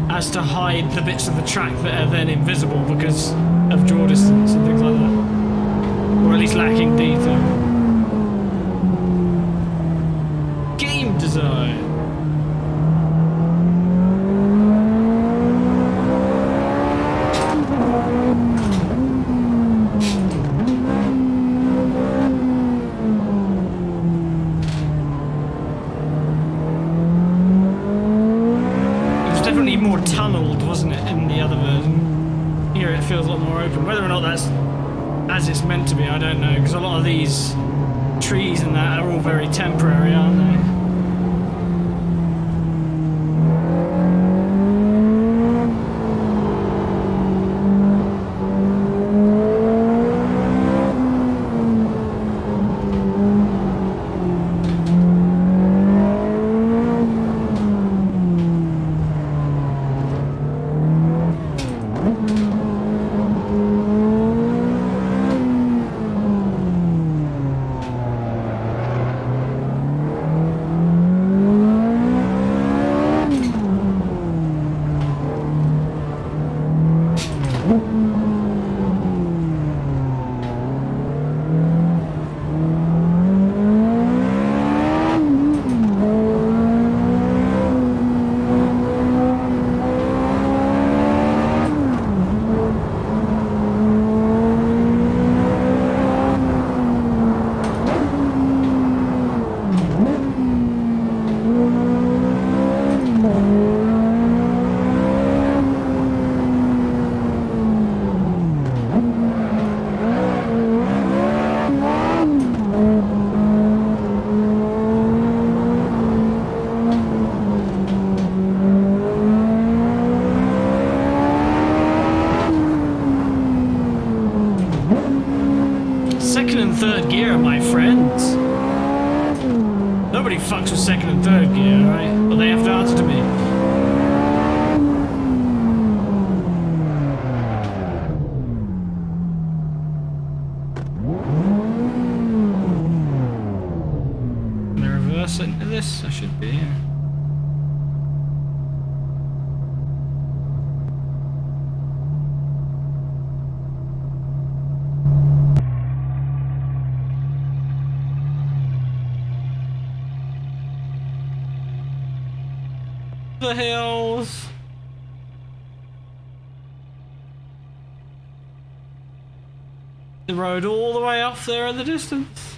as to hide the bits of the track that are then invisible because of draw distance and things like that. Or at least lacking detail. Game design. More tunneled, wasn't it, in the other version? Here it feels a lot more open. Whether or not that's as it's meant to be, I don't know, because a lot of these trees and that are all very temporary, aren't they? Second and third gear, my friends. Nobody fucks with second and third gear, right? But they have to answer to me. Can I reverse into this? I should be, yeah. The hills. The road all the way off there in the distance.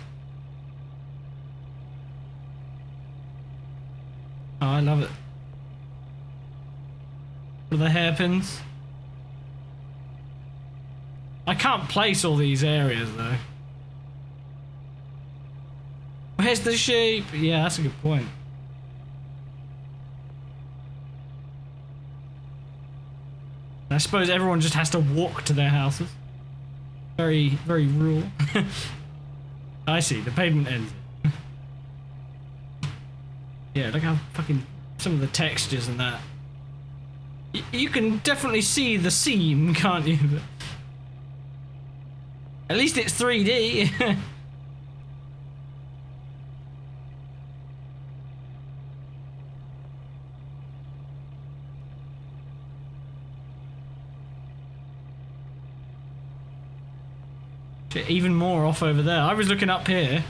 Oh, I love it. With the hairpins. I can't place all these areas though. Where's the sheep? Yeah, that's a good point. I suppose everyone just has to walk to their houses. Very, very rural. I see, the pavement ends. Yeah, look how fucking some of the textures and that. You can definitely see the seam, can't you? But at least it's 3D. Even more off over there. I was looking up here,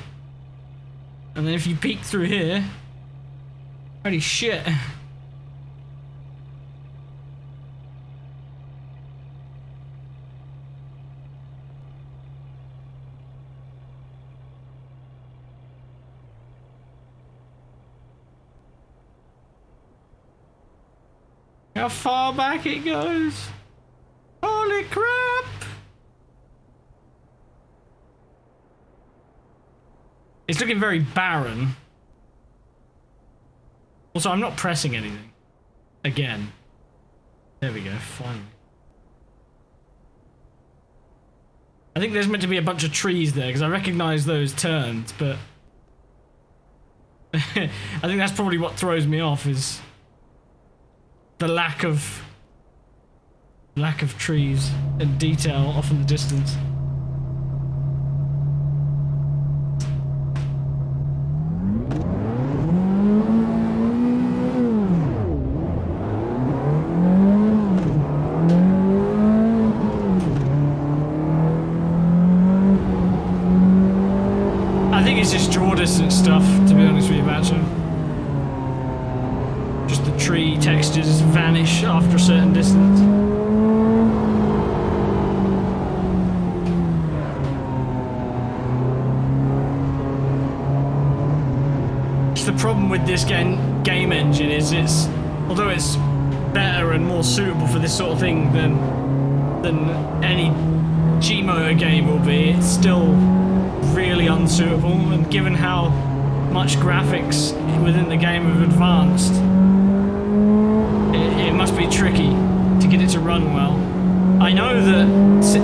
and then if you peek through here, holy shit. How far back it goes. Holy crap. It's looking very barren. Also, I'm not pressing anything. Again. There we go, finally. I think there's meant to be a bunch of trees there, because I recognise those turns, but... I think that's probably what throws me off, is... the lack of trees and detail off in the distance. Distance stuff, to be honest with you, Batcher. Just the tree textures vanish after a certain distance. The problem with this game engine is although it's better and more suitable for this sort of thing than any G-Motor game will be, it's still really unsuitable, and given how much graphics within the game have advanced, it must be tricky to get it to run well. I know that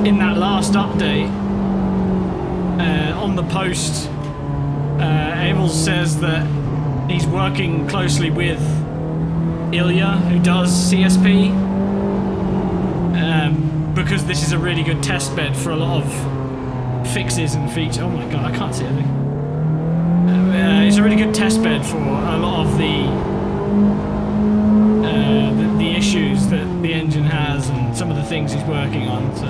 in that last update, on the post, Abel says that he's working closely with Ilya, who does CSP, because this is a really good test bed for a lot of fixes and features. Oh my god, I can't see anything. It's a really good test bed for a lot of the issues that the engine has and some of the things he's working on. So.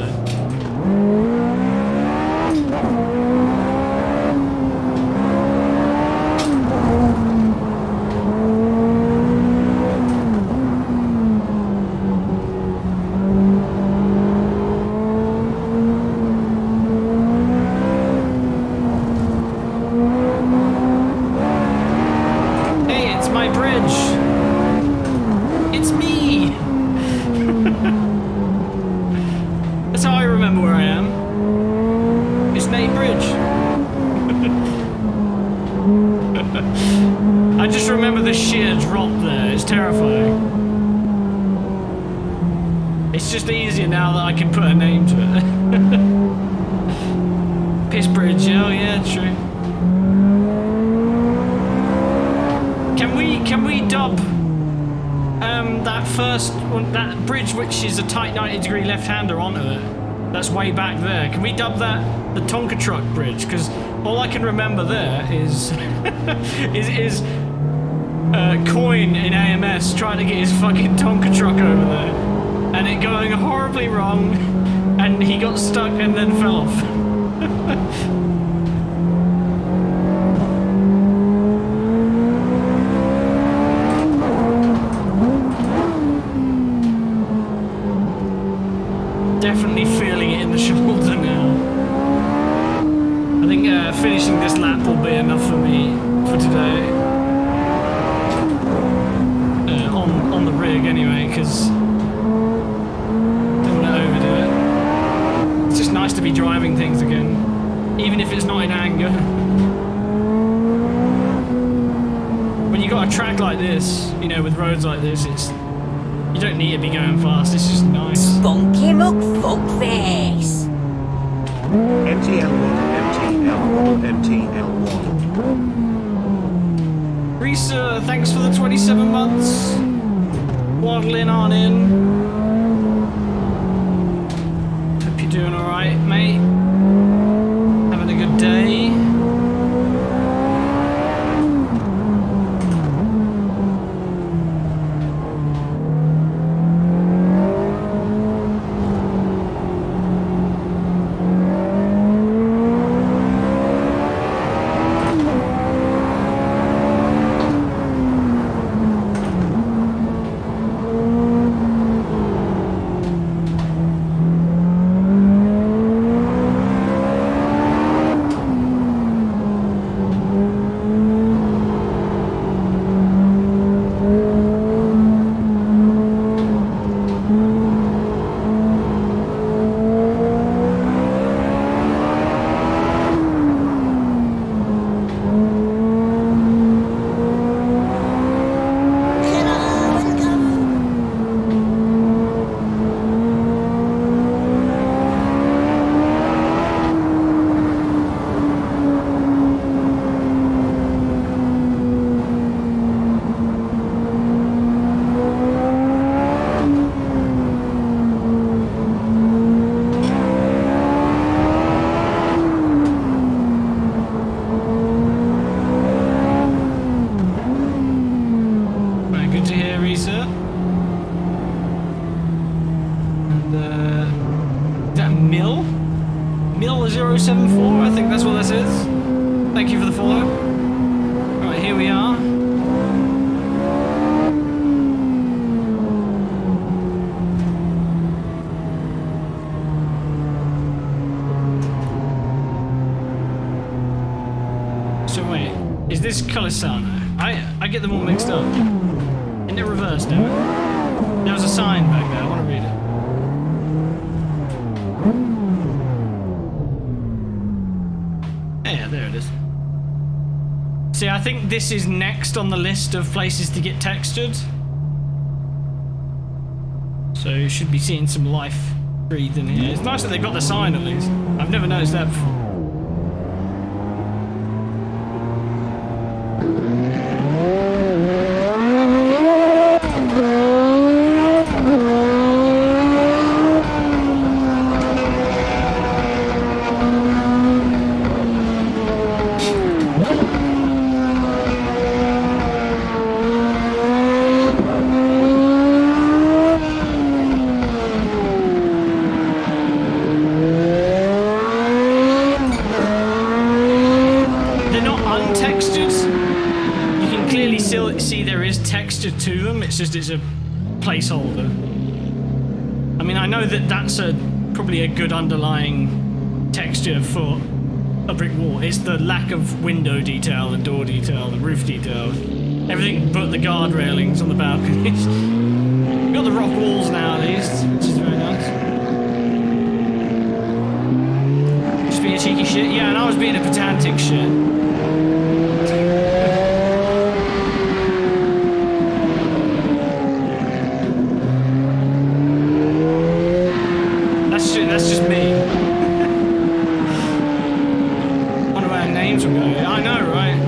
It's just easier now that I can put a name to it. Piss Bridge, oh yeah, true. Can we dub that first one, that bridge which is a tight 90-degree left-hander onto it? That's way back there. Can we dub that the Tonka Truck Bridge? Because all I can remember there is is Coin in AMS trying to get his fucking Tonka truck over there. And it going horribly wrong, and he got stuck and then fell off. Definitely feeling it in the shoulder now. I think finishing this lap will be enough for me for today. On the rig anyway, because it's just nice to be driving things again, even if it's not in anger. When you got a track like this, you know, with roads like this, you don't need to be going fast. It's just nice. Spunky McFuckface. MTL1. Risa, thanks for the 27 months. Waddling on in. Doing all right, mate? Having a good day? Mill074, I think that's what this is. Thank you for the follow. Right, here we are. So wait, is this Colisano? I get them all mixed up. Isn't it reversed now? There was a sign back there, I want to read it. Yeah, there it is. See, I think this is next on the list of places to get textured. So you should be seeing some life breathed in here. It's nice that they've got the sign at least. I've never noticed that before. to them. It's just it's a placeholder. I mean, I know that that's probably a good underlying texture for a brick wall. It's the lack of window detail, the door detail, the roof detail, everything but the guard railings on the balconies. We've got the rock walls now, at least, which is very nice. Just being a cheeky shit. Yeah, and I was being a pedantic shit. That's just me. Wonder where our names will go. I know, right?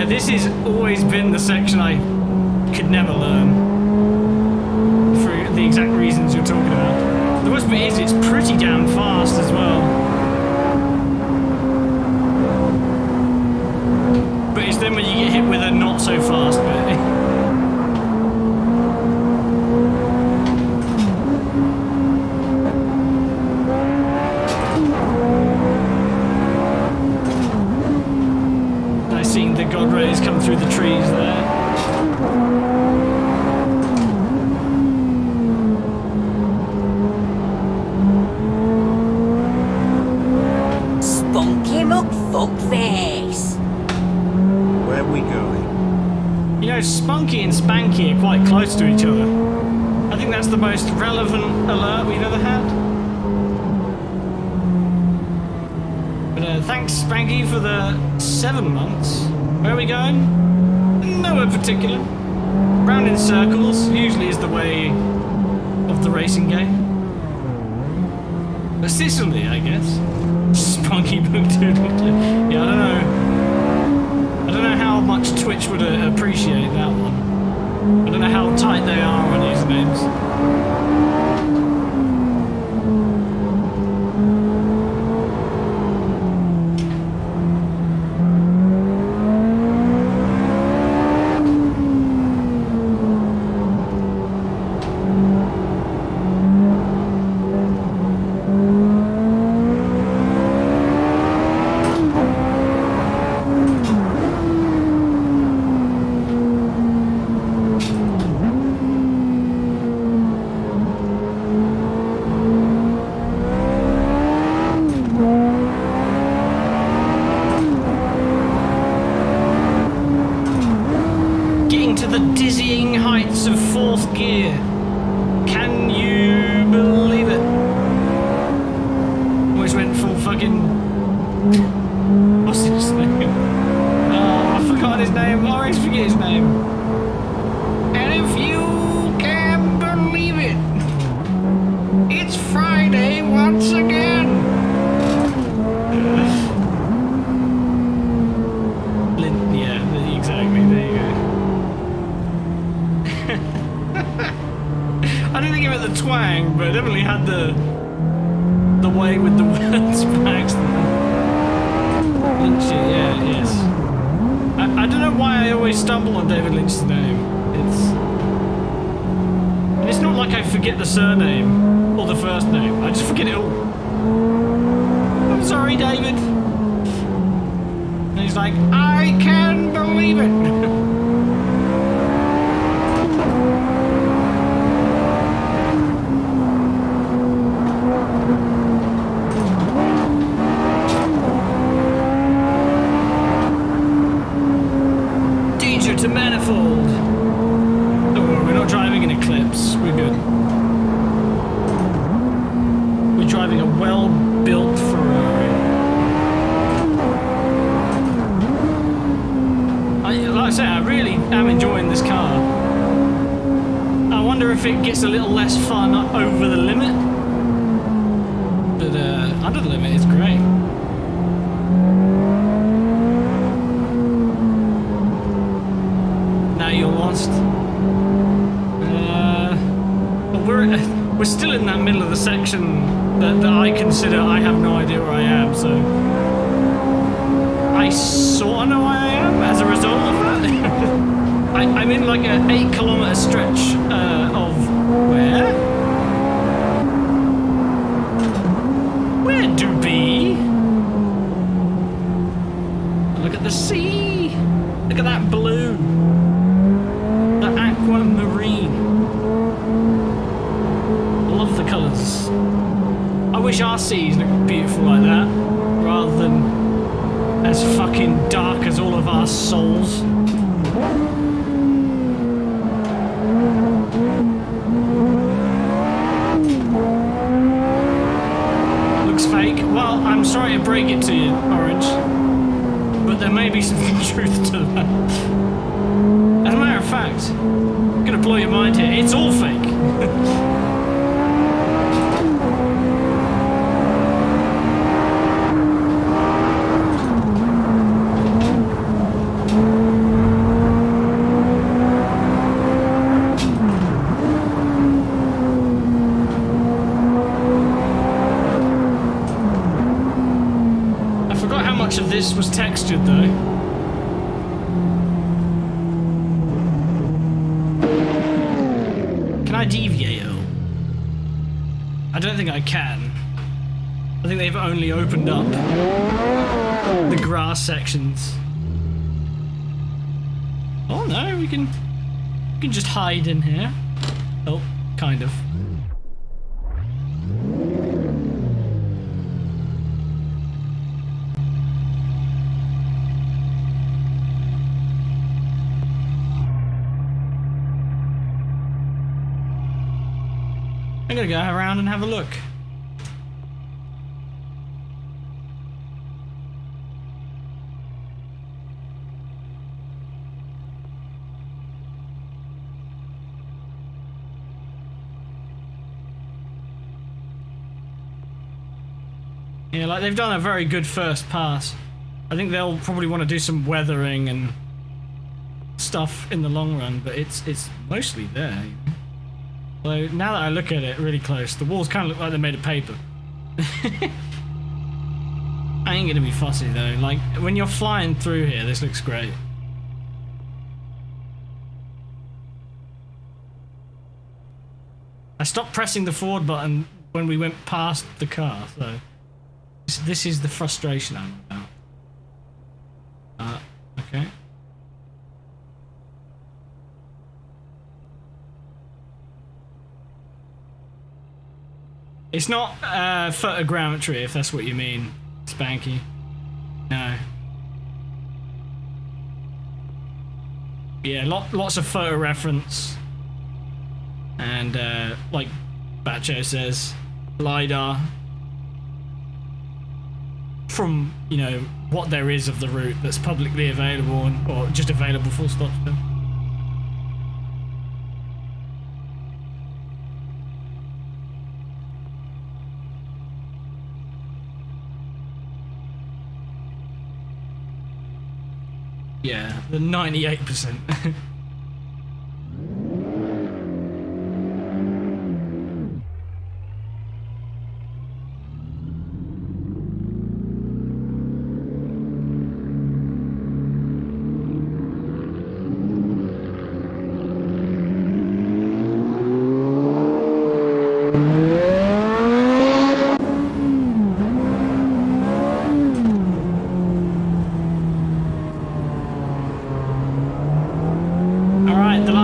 This has always been the section I could never learn for the exact reasons you're talking about. The worst bit is it's pretty damn fast as well. But it's then when you get hit with a not so fast bit. Seeing the god rays come through the trees there. Spunky McFuckface. Where are we going? You know, Spunky and Spanky are quite close to each other. I think that's the most relevant alert we've ever had. Thanks, Spanky, for the 7 months. Where are we going? Nowhere particular. Round in circles usually is the way of the racing game. But Sicily, I guess. Spunky Bookdoodle. Yeah, I don't know how much Twitch would appreciate that one. I don't know how tight they are on usernames. To the dizzying heights of 4th gear. Can you believe it? Always went full fucking... What's his name? Oh, I forgot his name. I always forget his name. And if you can believe it, it's Friday once again. Yeah, exactly. There you go. I didn't give it the twang, but it definitely had the way with the words back. Lynch, yeah, yes. I don't know why I always stumble on David Lynch's name. It's not like I forget the surname or the first name. I just forget it all. I'm sorry, David. And he's like, I can believe it. To manifold. Don't worry, we're not driving an Eclipse. We're good. We're driving a well-built Ferrari. wonder if it gets a little less fun over the limit. But under the limit is great. Now you're lost. But we're still in that middle of the section that I consider I have no idea where I am, so I sort of know where I am as a result of that. I'm in like an 8-kilometer stretch of where? Where do be? Look at the sea. Look at that blue. The aquamarine. Love the colours. I wish our seas looked beautiful like that, rather than as fucking dark as all of our souls. Looks fake. Well, I'm sorry to break it to you, Orange, but there may be some truth to that. As a matter of fact, I'm gonna blow your mind here. It's all fake. Of this was textured though. Can I deviate at all? I don't think I can. I think they've only opened up the grass sections. Oh no, we can just hide in here. Oh, kind of. I'm gonna go around and have a look. Yeah, like they've done a very good first pass. I think they'll probably want to do some weathering and stuff in the long run, but it's mostly there. You know? So now that I look at it really close, the walls kind of look like they're made of paper. I ain't gonna be fussy though. Like when you're flying through here, this looks great. I stopped pressing the forward button when we went past the car, so this is the frustration I'm about. Okay. It's not photogrammetry, if that's what you mean, Spanky. No. Yeah, lots of photo reference. And, like Bacho says, LiDAR. From, you know, what there is of the route that's publicly available, or just available full stop still. Yeah, the 98%.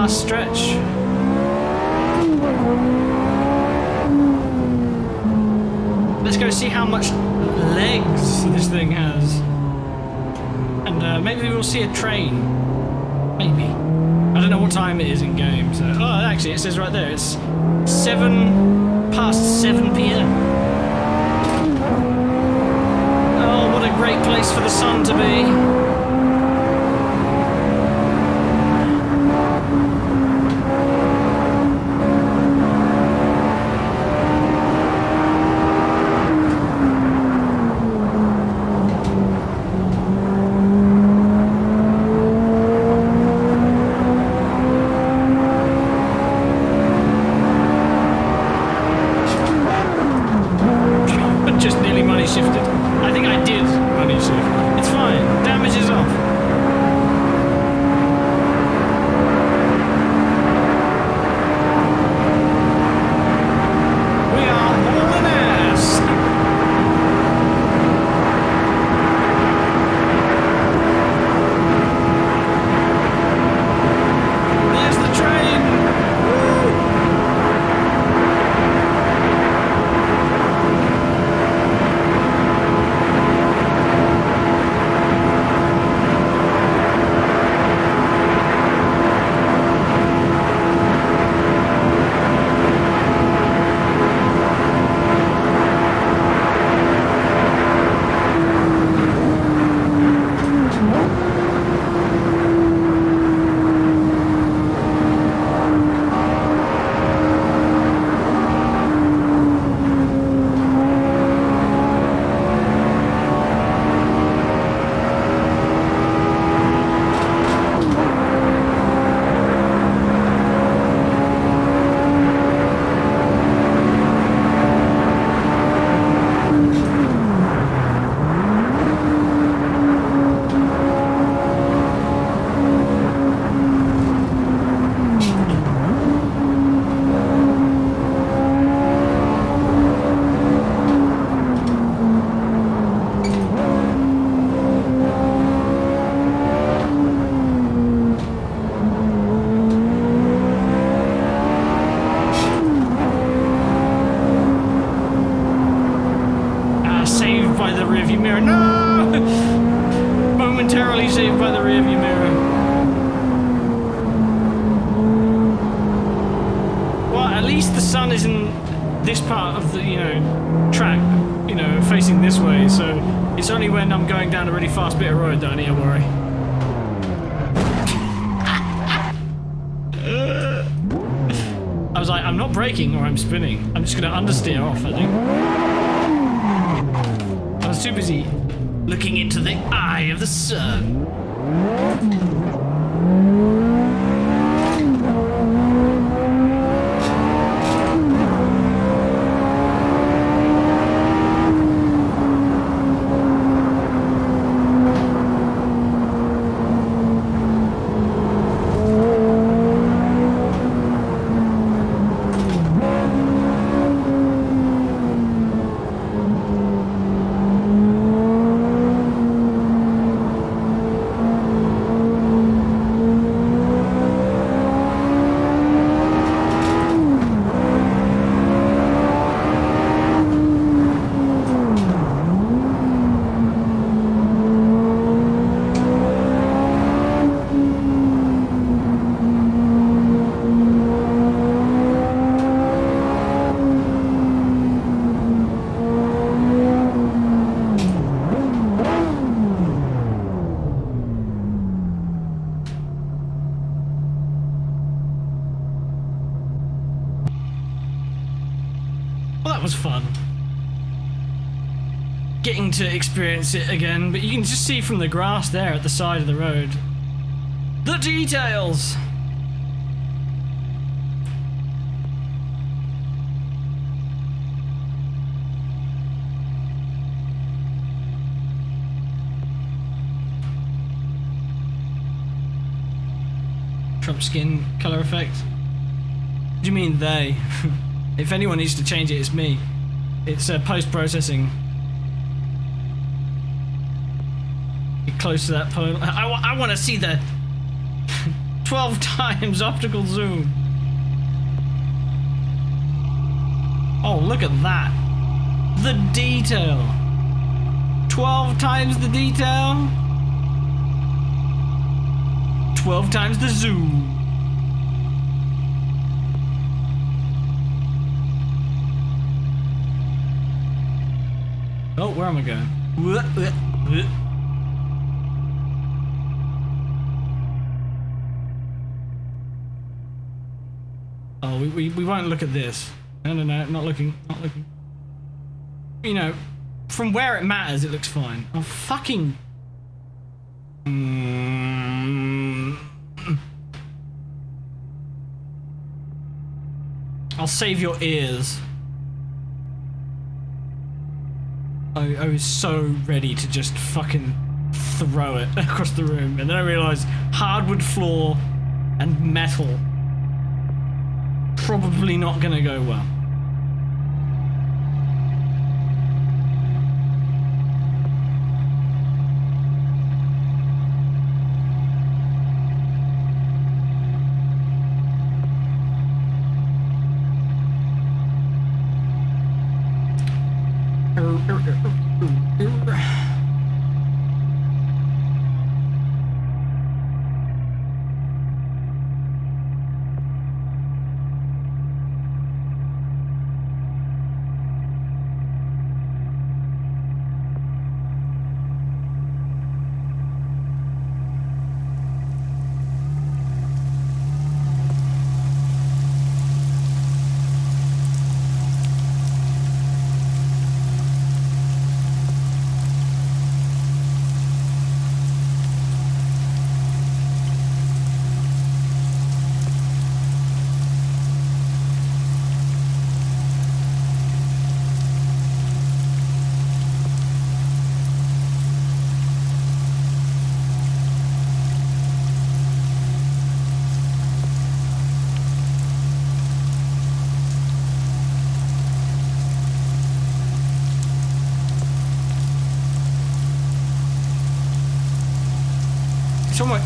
Stretch. Let's go see how much legs this thing has. And maybe we'll see a train. Maybe. I don't know what time it is in game, so... Oh, actually, it says right there, it's 7 p.m. Oh, what a great place for the sun to be. at least the sun is in this part of the, track, facing this way, so it's only when I'm going down a really fast bit of road that I need to worry. I was like, I'm not braking or I'm spinning. I'm just gonna understeer off, I think. I was too busy looking into the eye of the sun. Well, that was fun. Getting to experience it again, but you can just see from the grass there at the side of the road. The details! Trump skin color effect. What do you mean they? If anyone needs to change it, it's me. It's post-processing. Get close to that pole. I want to see the 12 times optical zoom. Oh, look at that. The detail. 12 times the detail. 12 times the zoom. Oh, where am I going? Oh, we won't look at this. No, not looking, not looking. From where it matters, it looks fine. Oh, fucking... I'll save your ears. I was so ready to just fucking throw it across the room, and then I realised hardwood floor and metal. Probably not gonna go well.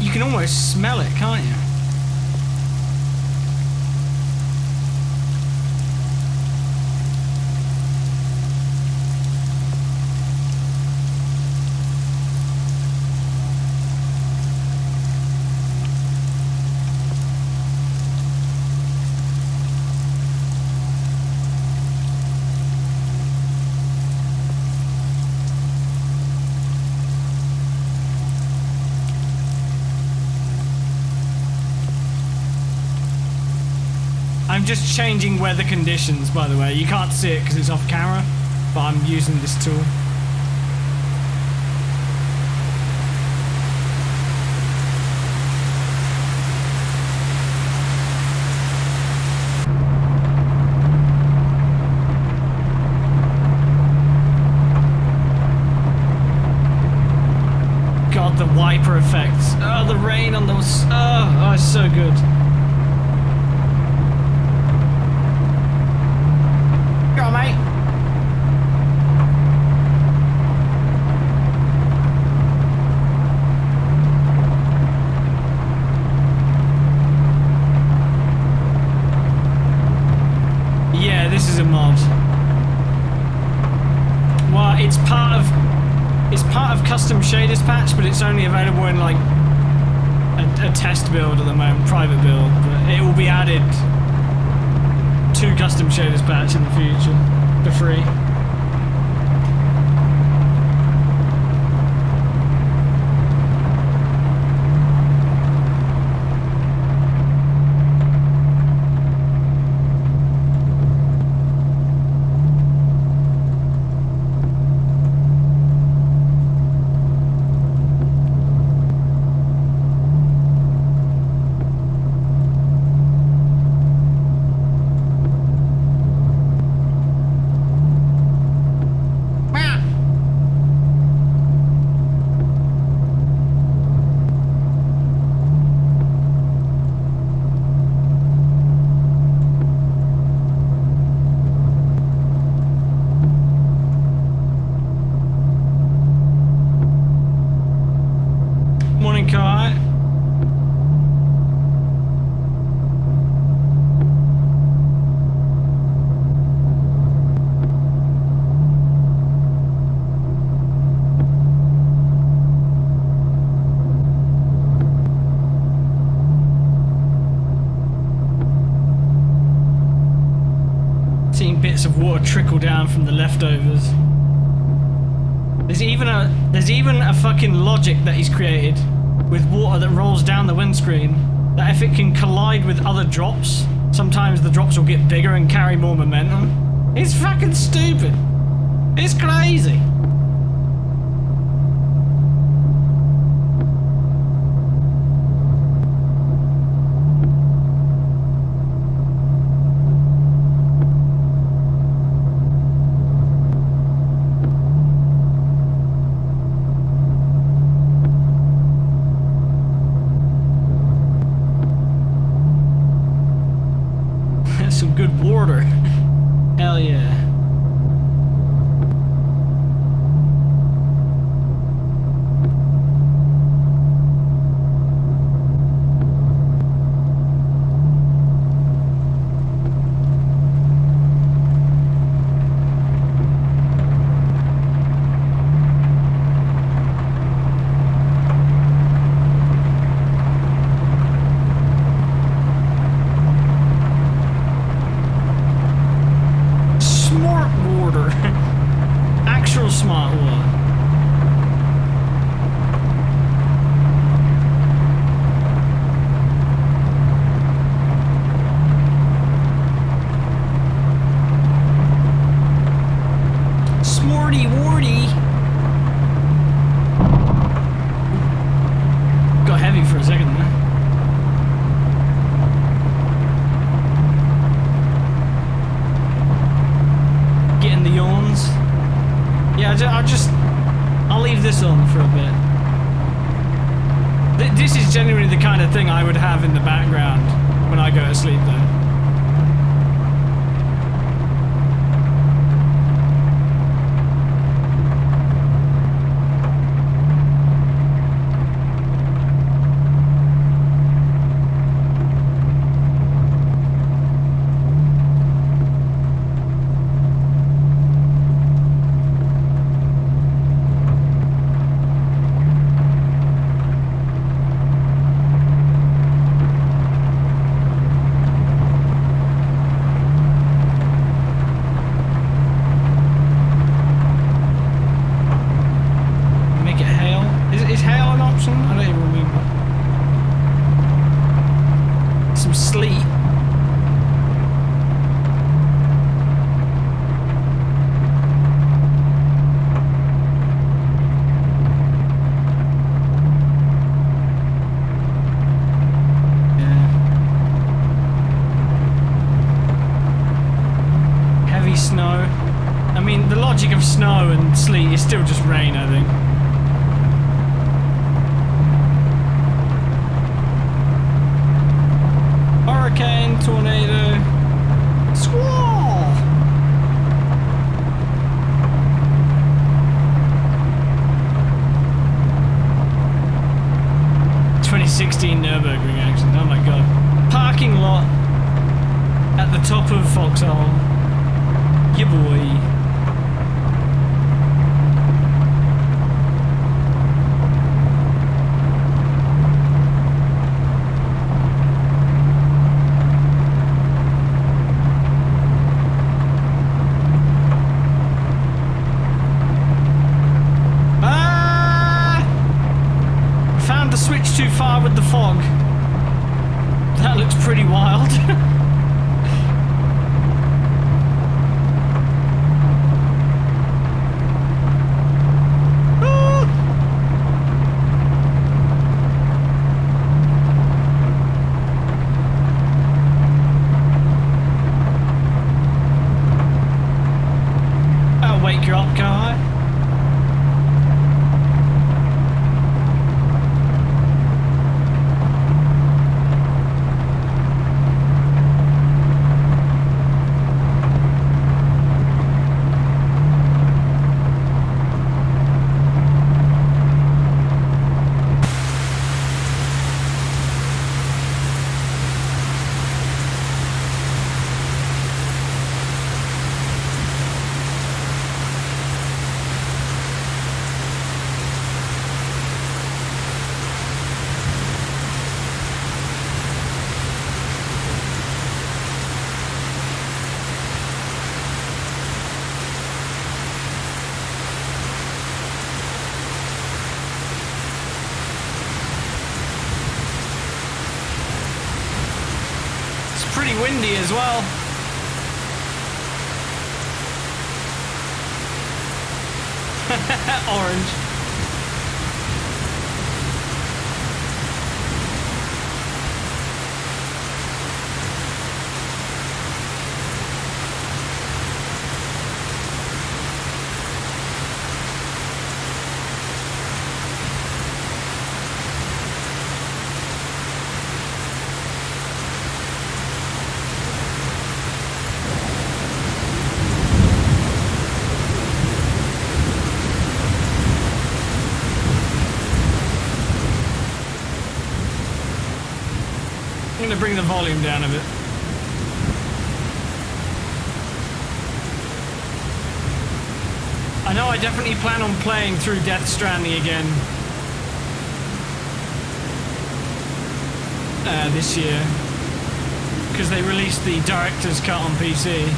You can almost smell it, can't you? I'm just changing weather conditions, by the way. You can't see it because it's off camera, but I'm using this tool. God, the wiper effects. Oh, the rain on those. Oh, it's so good. Go on, mate. Yeah, this is a mod. Well, it's part of custom shaders patch, but it's only available in like a test build at the moment, private build. But it will be added to custom shaders patch in the future for free. Morning, Kai. Seeing bits of water trickle down from the leftovers. There's even a fucking logic that he's created with water that rolls down the windscreen that if it can collide with other drops, sometimes the drops will get bigger and carry more momentum. It's fucking stupid. It's crazy. Some good water. Hell yeah. Actual smart water. Smarty warty. Got heavy for a second there. Getting the yawns. Yeah, I'll leave this on for a bit. This is genuinely the kind of thing I would have in the background when I go to sleep though. logic of snow and sleet is still just rain, I think. Hurricane, tornado, squall! 2016 Nürburgring accident, oh my god. Parking lot at the top of Foxhole. Yeah, boy. Switch too far with the fog. That looks pretty wild. I'll wake you up, can't I? Pretty windy as well. Orange. I'm going to bring the volume down a bit. I know I definitely plan on playing through Death Stranding again this year, because they released the director's cut on PC.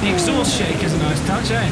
The exhaust shake is a nice touch, eh?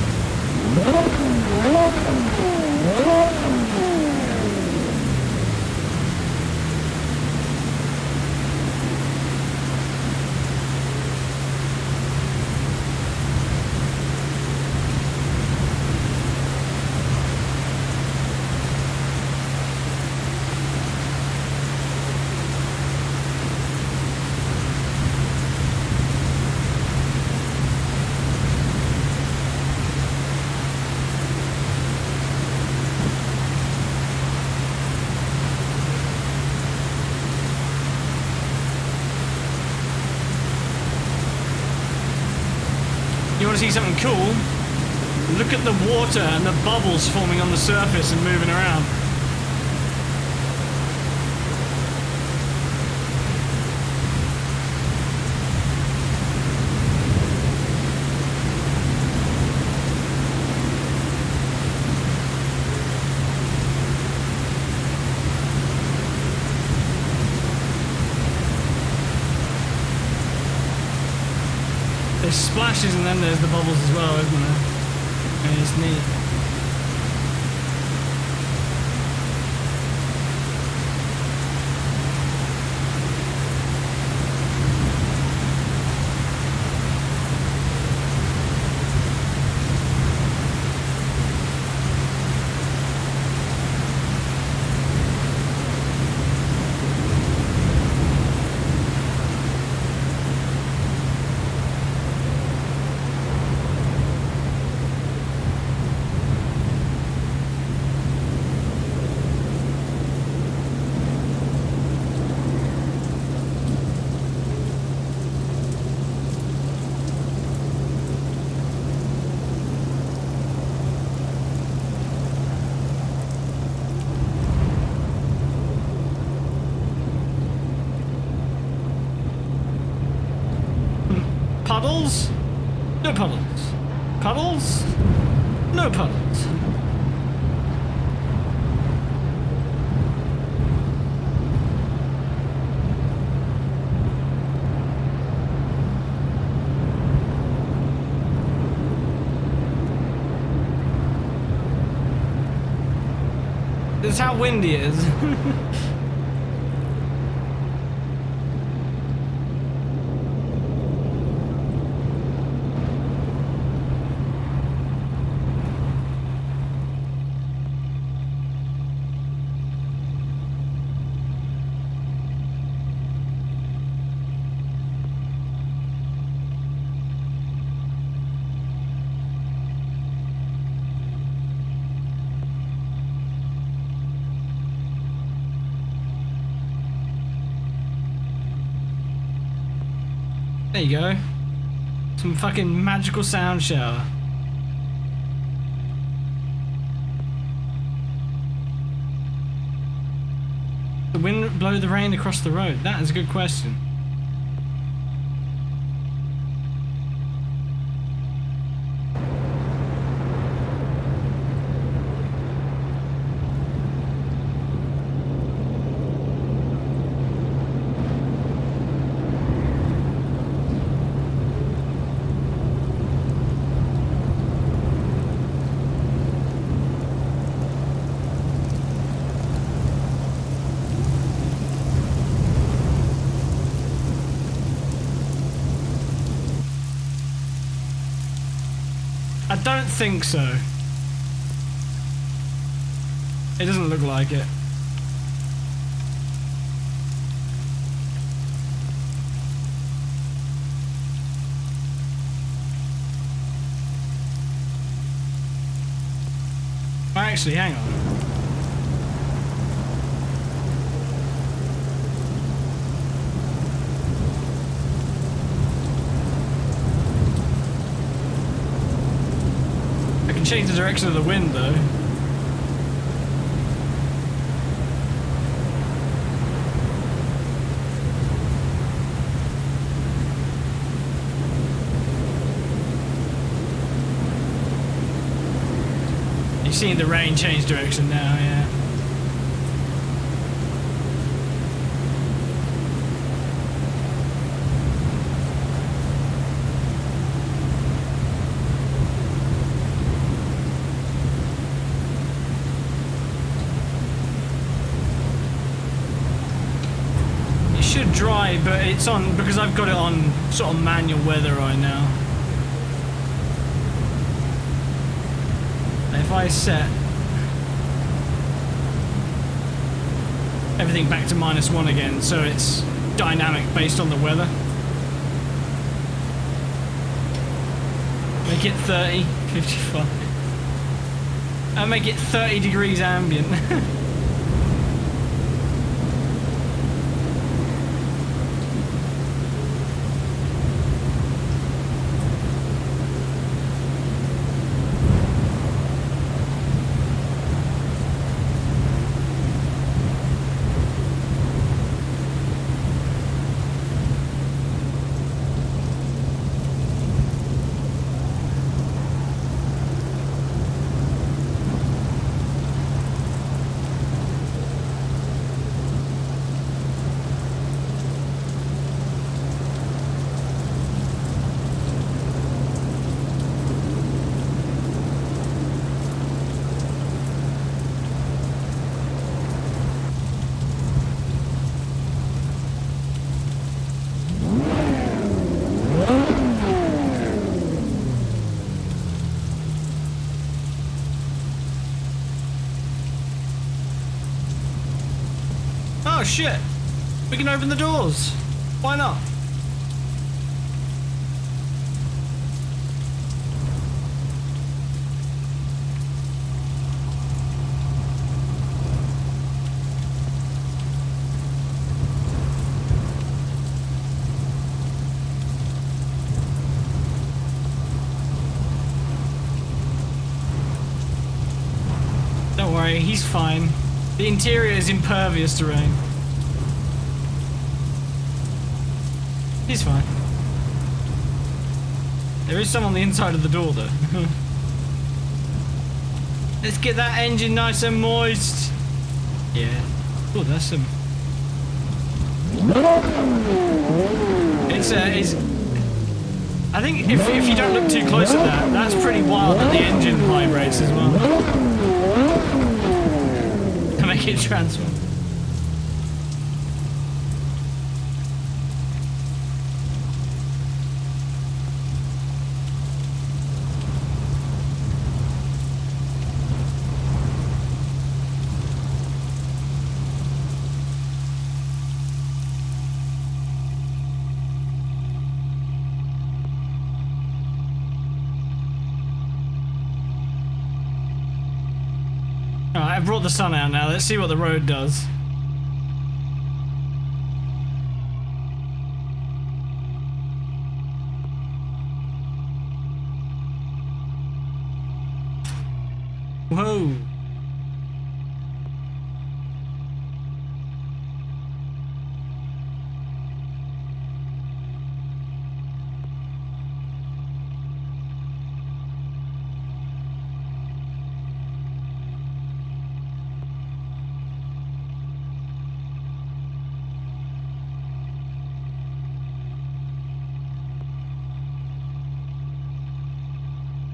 You want to see something cool? Look at the water and the bubbles forming on the surface and moving around. There's splashes and then there's the bubbles as well, isn't there? And it's neat. Puddles? No puddles. Puddles? No puddles. This is how windy it is. There you go. Some fucking magical sound shower. The wind blow the rain across the road? That is a good question. I don't think so. It doesn't look like it. Actually, hang on. Change the direction of the wind though. You're seeing the rain change direction now, yeah. Dry, but it's on because I've got it on sort of manual weather right now. If I set everything back to -1 again, so it's dynamic based on the weather. Make it 30, 55. I'll make it 30 degrees ambient. Oh shit! We can open the doors. Why not? Don't worry, he's fine. The interior is impervious to rain. He's fine. There is some on the inside of the door though. Let's get that engine nice and moist. Yeah. Oh, that's some... It's I think if you don't look too close at that, that's pretty wild that the engine vibrates as well. To make it transform. Alright, I've brought the sun out now. Let's see what the road does. Whoa.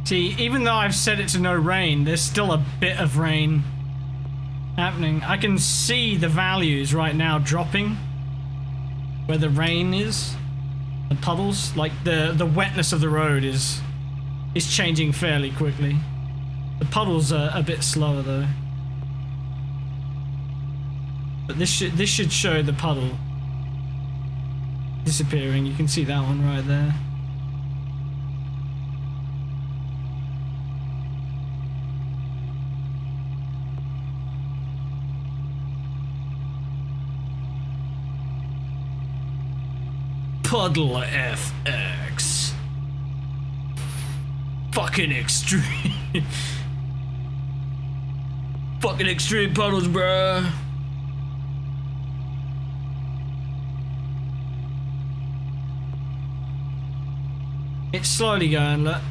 See, even though I've set it to no rain, there's still a bit of rain happening. I can see the values right now dropping where the rain is, the puddles. Like the wetness of the road is changing fairly quickly. The puddles are a bit slower though. But this should show the puddle disappearing. You can see that one right there. Puddle FX. Fucking extreme. Fucking extreme puddles, bruh. It's slowly going, look.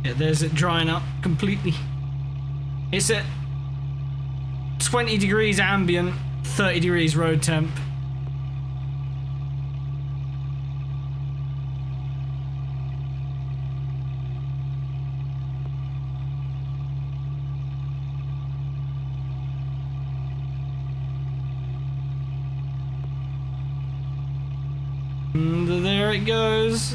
Yeah, there's it drying up completely. It's at 20 degrees ambient, 30 degrees road temp. And there it goes.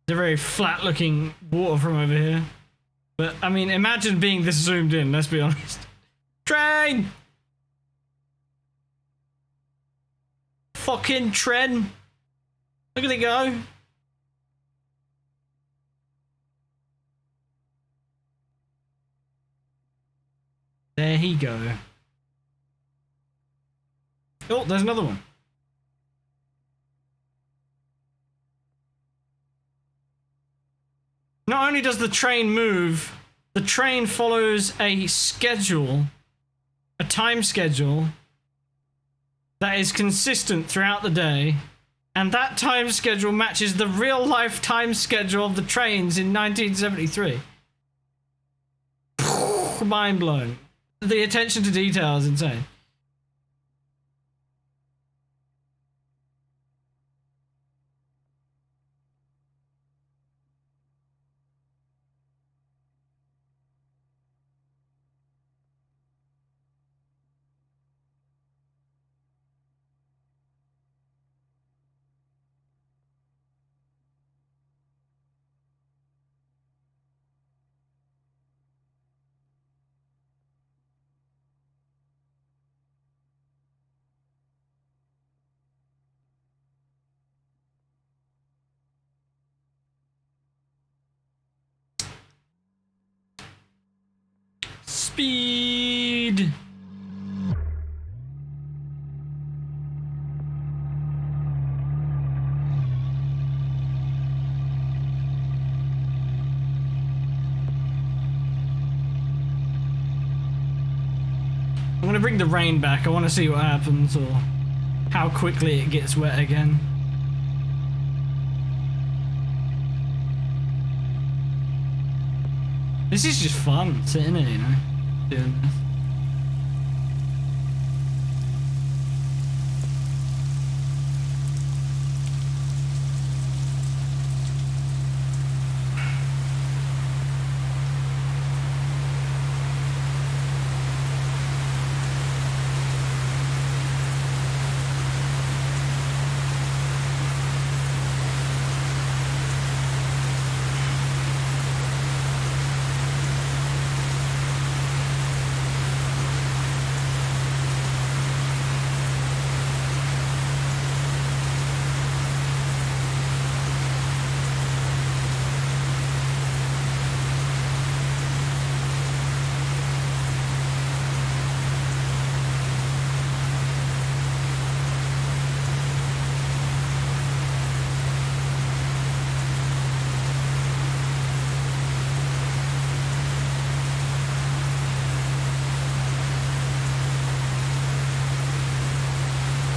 It's a very flat looking water from over here. But, I mean, imagine being this zoomed in, let's be honest. Train! Fucking train! Look at it go! There he go. Oh, there's another one. Not only does the train move, the train follows a schedule, a time schedule that is consistent throughout the day, and that time schedule matches the real-life time schedule of the trains in 1973. Mind blown. The attention to detail is insane. Speed. I'm gonna bring the rain back. I want to see what happens or how quickly it gets wet again. This is just fun, sitting here, you know, doing this.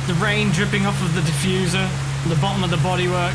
The rain dripping off of the diffuser, the bottom of the bodywork.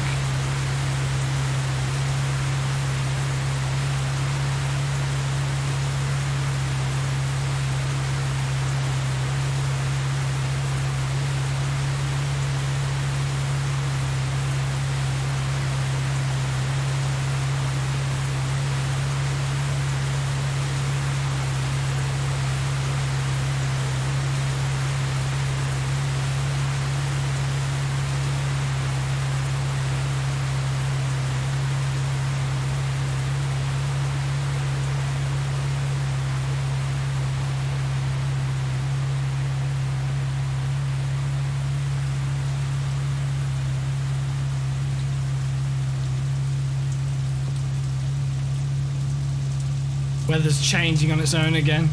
Weather's changing on its own again.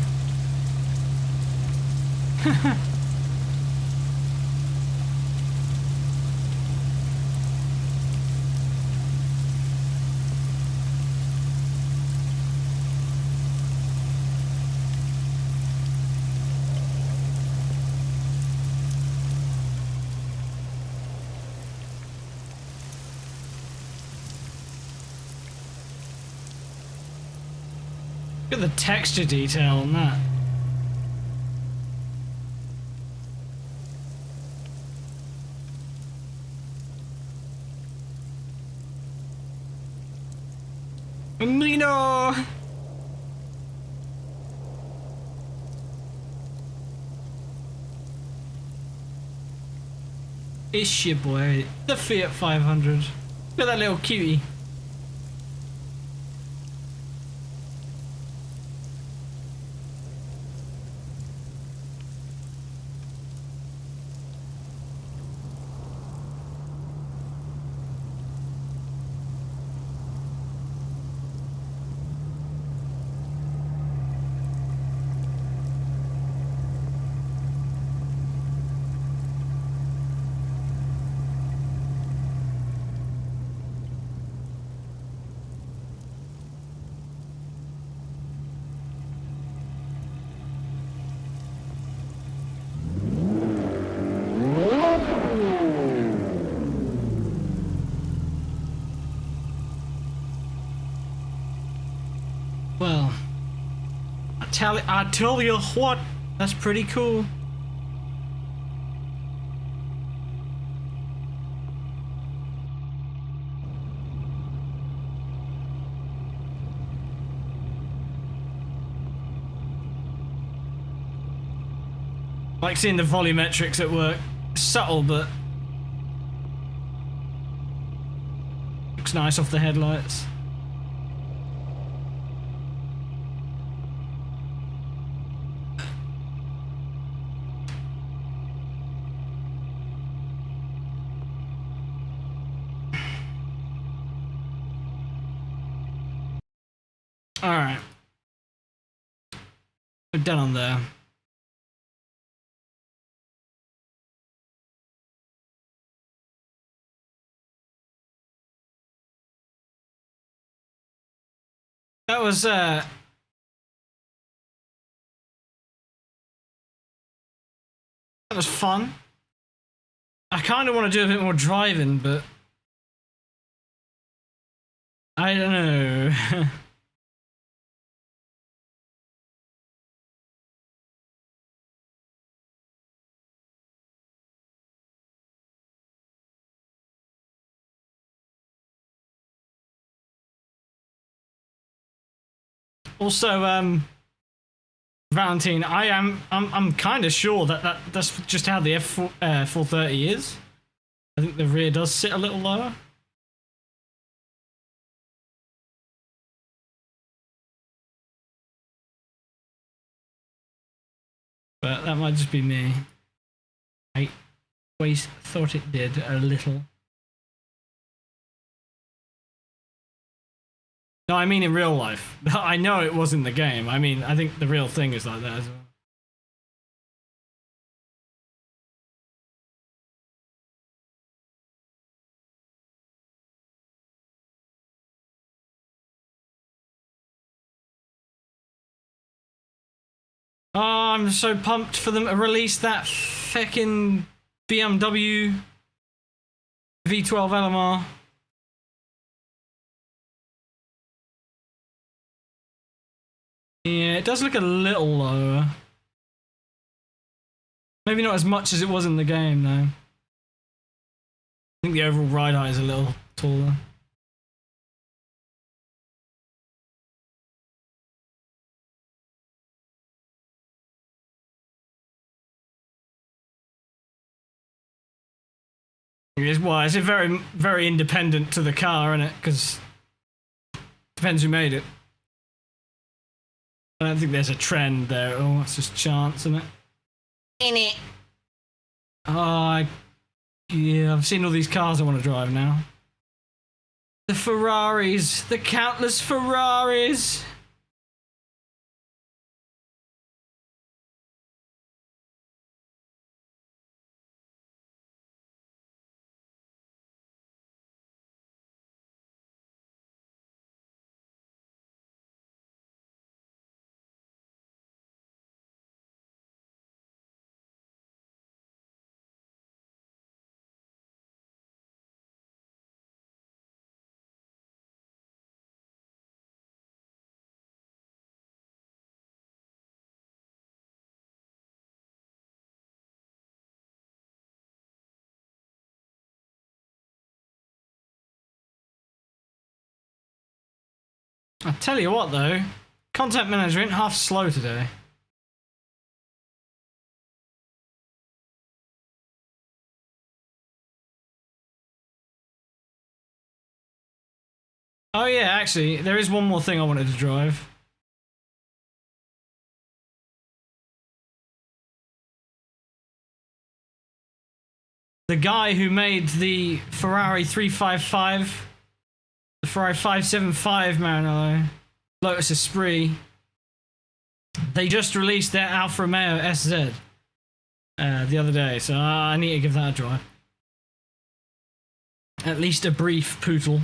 Look at the texture detail on that. Nino! It's your boy, the Fiat 500. Look at that little cutie. Well, I tell you what, that's pretty cool. Like seeing the volumetrics at work. Subtle, but looks nice off the headlights. All right, we're done on there. That was fun. I kind of want to do a bit more driving, but I don't know. Also, Valentine, I'm kind of sure that's just how the F430 is. I think the rear does sit a little lower. But that might just be me. I always thought it did a little. No, I mean in real life. I know it was in the game. I mean, I think the real thing is like that as well. Oh, I'm so pumped for them to release that fucking BMW V12 LMR. Yeah, it does look a little lower. Maybe not as much as it was in the game, though. I think the overall ride height is a little taller. Well, it's very, very independent to the car, isn't it? Because depends who made it. I don't think there's a trend there. Oh, it's just chance, isn't it? In it. Oh, yeah, I've seen all these cars I want to drive now. The Ferraris, the countless Ferraris. I tell you what, though, content manager ain't half slow today. Oh yeah, actually, there is one more thing I wanted to drive. The guy who made the Ferrari 355, the Ferrari 575 Maranello, Lotus Esprit, they just released their Alfa Romeo SZ the other day, so I need to give that a try. At least a brief pootle.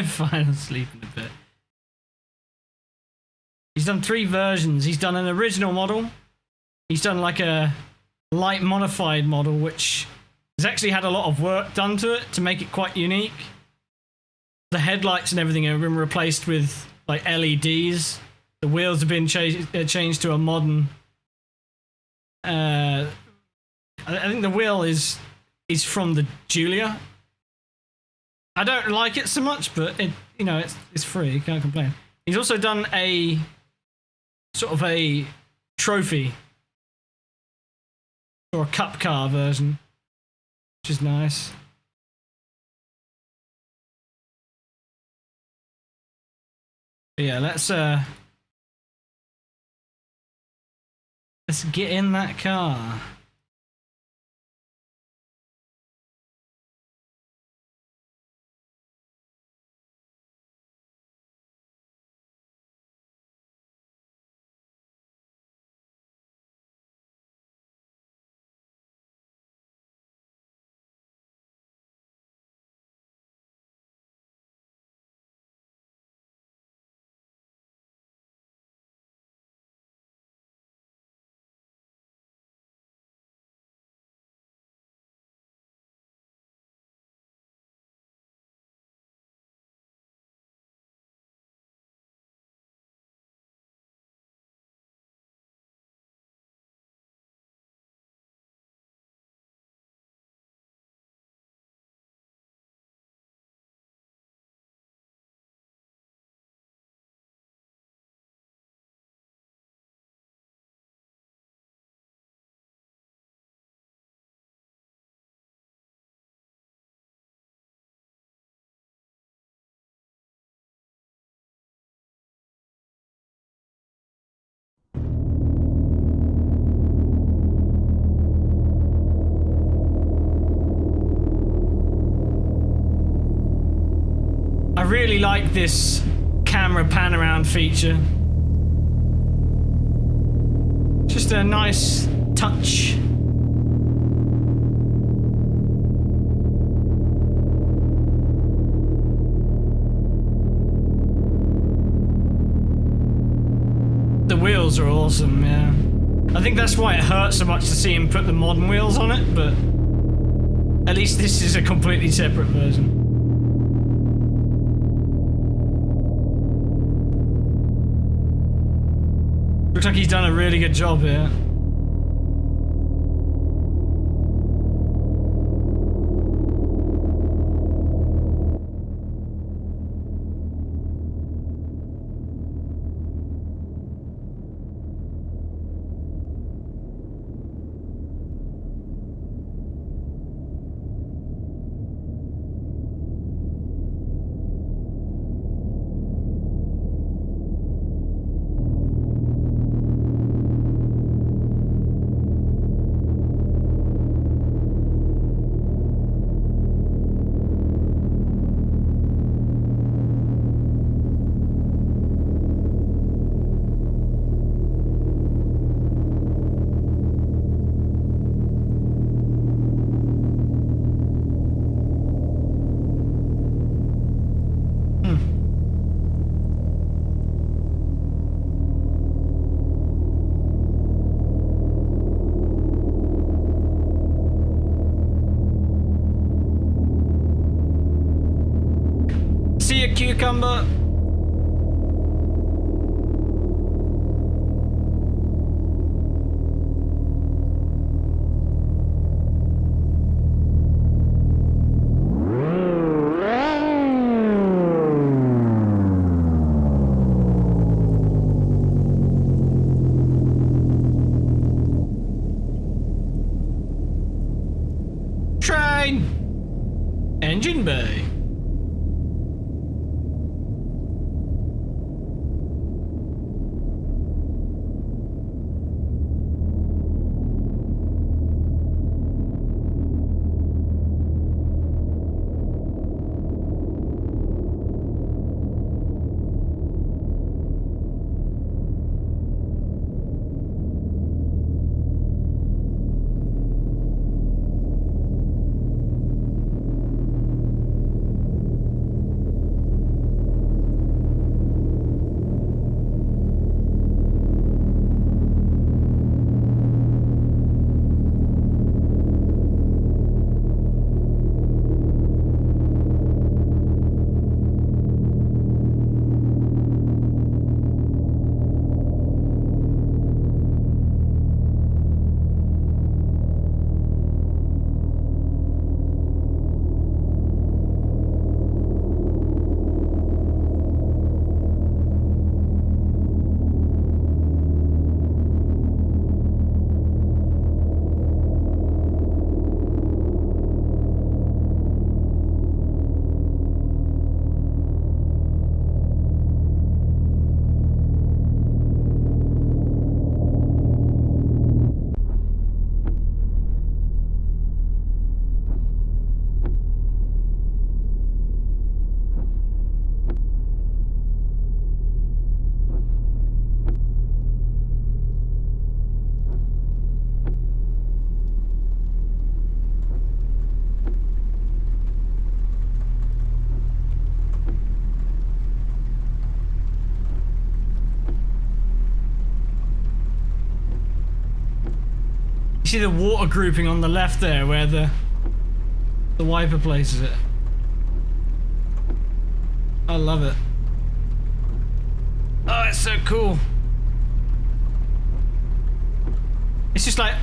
Fine, I'll sleep in a bit. He's done 3 versions. He's done an original model. He's done like a light modified model, which has actually had a lot of work done to it to make it quite unique. The headlights and everything have been replaced with like LEDs. The wheels have been changed to a modern. I think the wheel is from the Julia. I don't like it so much, but it's free. You can't complain. He's also done a sort of a trophy or a cup car version, which is nice. But yeah, let's get in that car. I really like this camera pan around feature. Just a nice touch. The wheels are awesome, yeah. I think that's why it hurts so much to see him put the modern wheels on it, but at least this is a completely separate version. Looks like he's done a really good job here. See a cucumber. Train. Engine bay. You see the water grouping on the left there where the wiper places it. I love it. Oh, it's so cool. It's just like,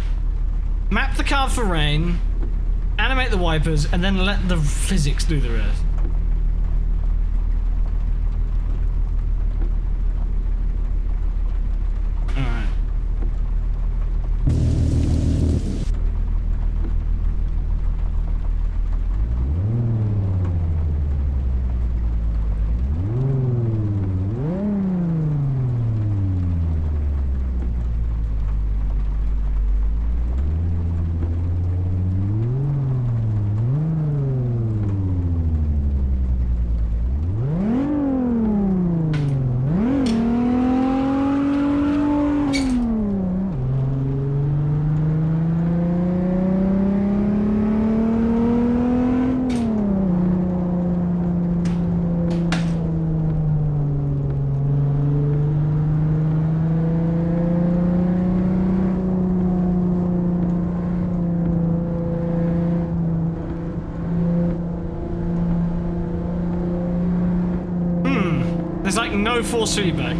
map the car for rain, animate the wipers, and then let the physics do the rest. Alright. There's like no force feedback.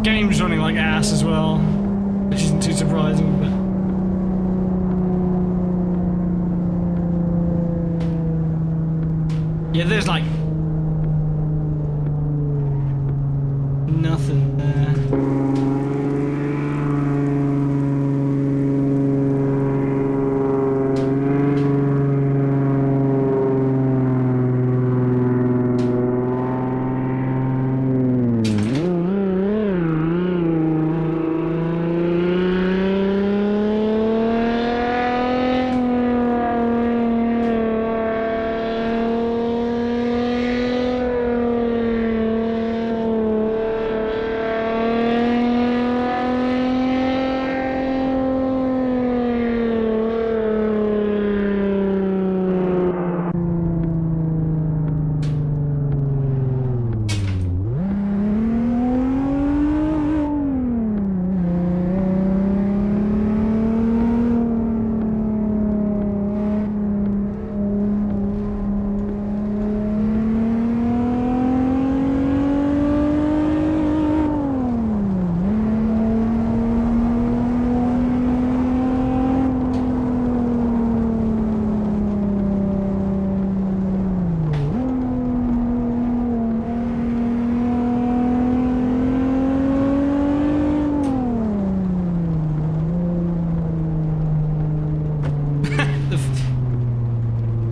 Game's running like ass as well, which isn't too surprising, but yeah, there's like nothing there.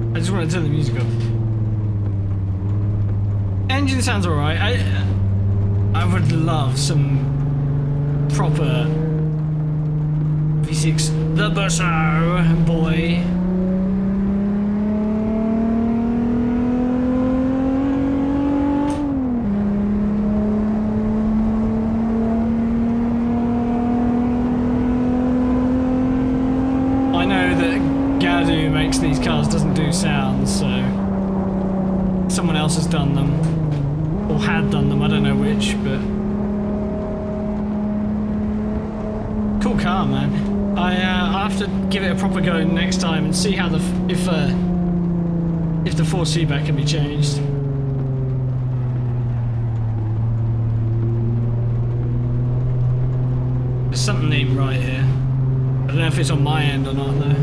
I just want to turn the music off. Engine sounds alright. I would love some proper V6 the Busso boy. Makes these cars doesn't do sounds, so someone else has done them or had done them, I don't know which, but cool car, man. I'll have to give it a proper go next time and see how if the force feedback can be changed. There's something ain't right here. I don't know if it's on my end or not though.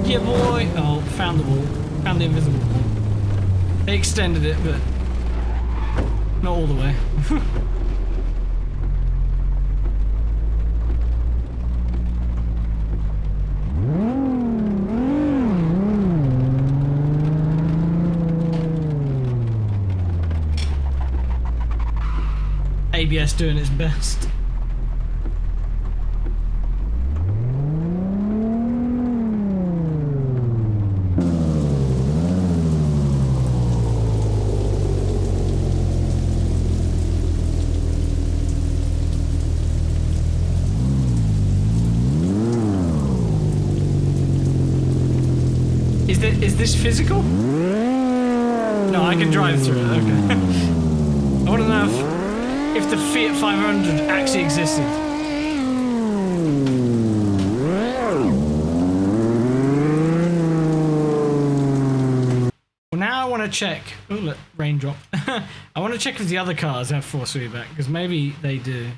Yeah, boy. Oh, found the wall. Found the invisible wall. They extended it, but not all the way. ABS doing its best. this physical? No, I can drive through it. Okay. I want to know if the Fiat 500 actually existed. Well, now I want to check. Oh, look, raindrop. I want to check if the other cars have force feedback because maybe they do.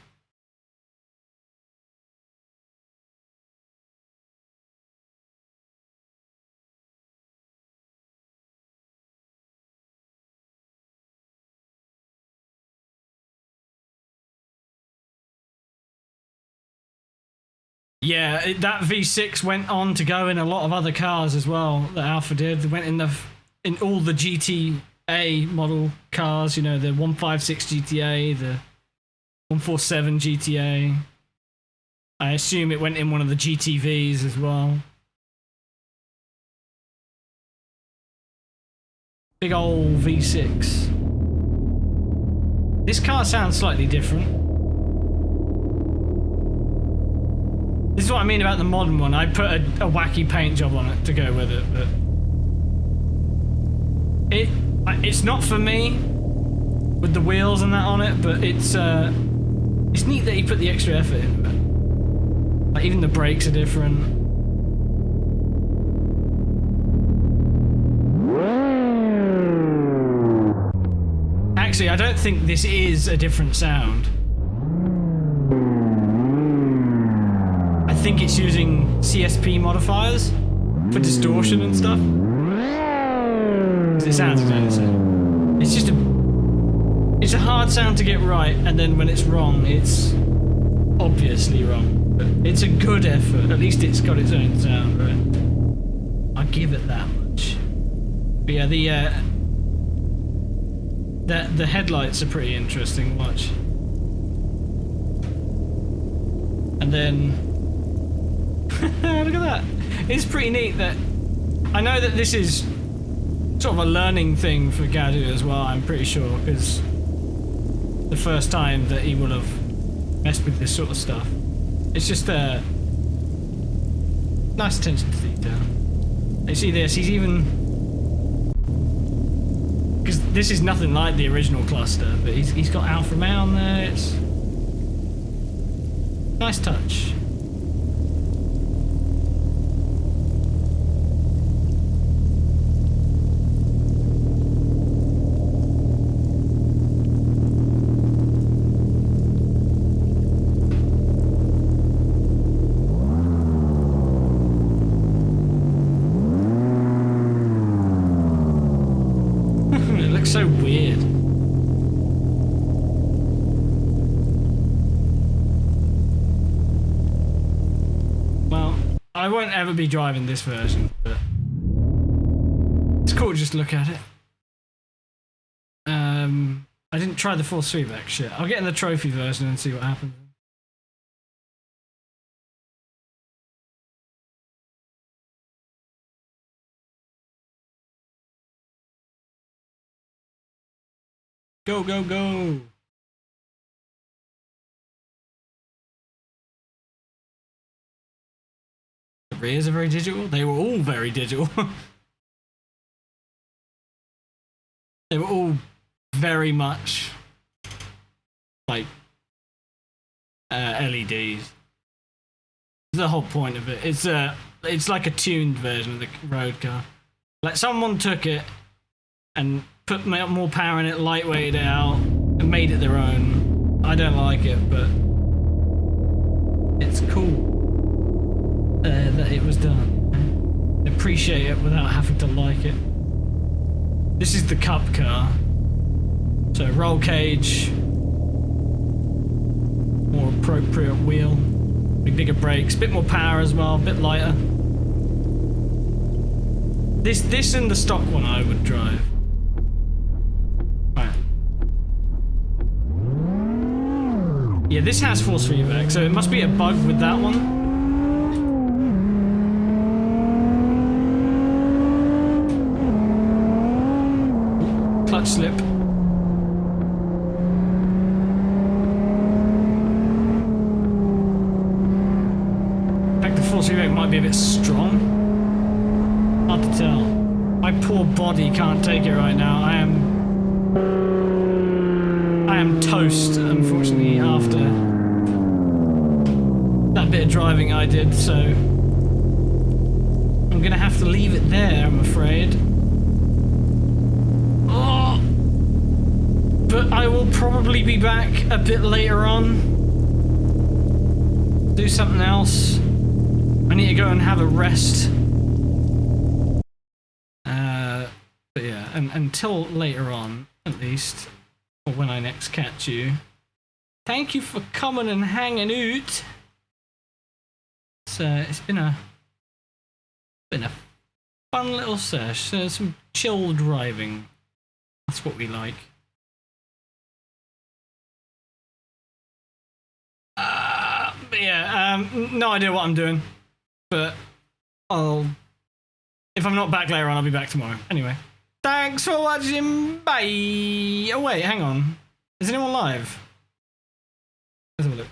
Yeah, that V6 went on to go in a lot of other cars as well. That Alpha did. It went in all the GTA model cars. You know, the 156 GTA, the 147 GTA. I assume it went in one of the GTVs as well. Big old V6. This car sounds slightly different. This is what I mean about the modern one. I put a wacky paint job on it to go with it, but it's not for me with the wheels and that on it. But it's neat that he put the extra effort into it. Like even the brakes are different. Actually, I don't think this is a different sound. I think it's using CSP modifiers for distortion and stuff. 'Cause it sounds exactly the same. It's a hard sound to get right, and then when it's wrong, it's obviously wrong. But it's a good effort. At least it's got its own sound, right? I give it that much. But yeah, the headlights are pretty interesting. Watch. And then. Look at that. It's pretty neat that I know that this is sort of a learning thing for Gadu as well, I'm pretty sure, because the first time that he will have messed with this sort of stuff. It's just a nice attention to detail. You see this, he's even, because this is nothing like the original cluster, but he's got Alfa Romeo on there. It's nice touch. So weird. Well, I won't ever be driving this version, but it's cool to just look at it. I didn't try the force feedback shit. I'll get in the trophy version and see what happens. Go, go, go! The rears are very digital. They were all very digital. They were all very much like LEDs. The whole point of it. It's like a tuned version of the road car. Like someone took it and put more power in it, lightweighted it out, and made it their own. I don't like it, but it's cool that it was done. Appreciate it without having to like it. This is the Cup car. So roll cage, more appropriate wheel, bigger brakes, bit more power as well, a bit lighter. This and the stock one I would drive. Yeah, this has force feedback, so it must be a bug with that one. Clutch slip. In fact, the force feedback might be a bit strong. Hard to tell. My poor body can't take it right now. I am toast, unfortunately, after that bit of driving I did, so I'm gonna have to leave it there, I'm afraid. Oh, but I will probably be back a bit later on. Do something else. I need to go and have a rest. But yeah, and until later on, at least, or when I next catch you, thank you for coming and hanging out. It's been a fun little sesh. Some chill driving. That's what we like. But yeah, no idea what I'm doing, but if I'm not back later on, I'll be back tomorrow. Anyway, thanks for watching. Bye. Oh wait, hang on. Is anyone live? Let's have a look.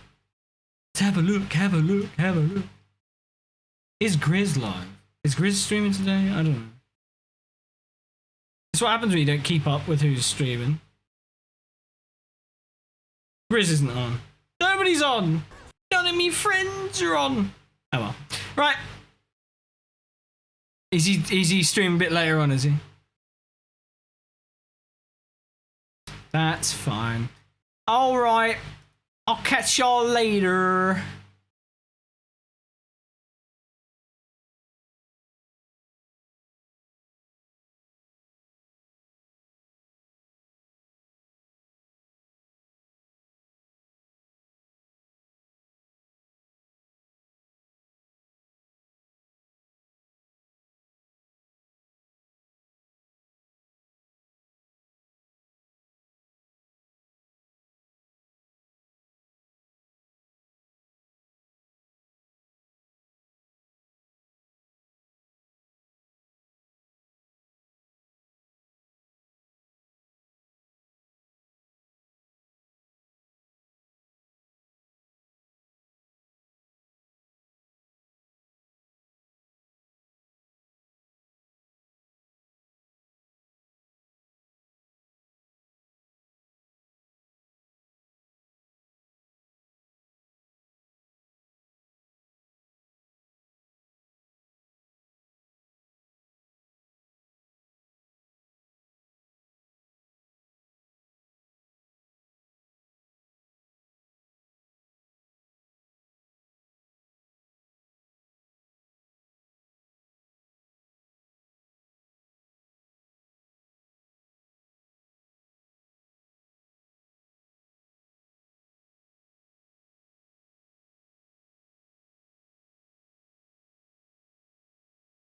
Let's have a look. Have a look. Have a look. Is Grizz live? Is Grizz streaming today? I don't know. It's what happens when you don't keep up with who's streaming. Grizz isn't on. Nobody's on. None of me friends are on. Oh well. Right. Is he streaming a bit later on, is he? That's fine. Alright. I'll catch y'all later.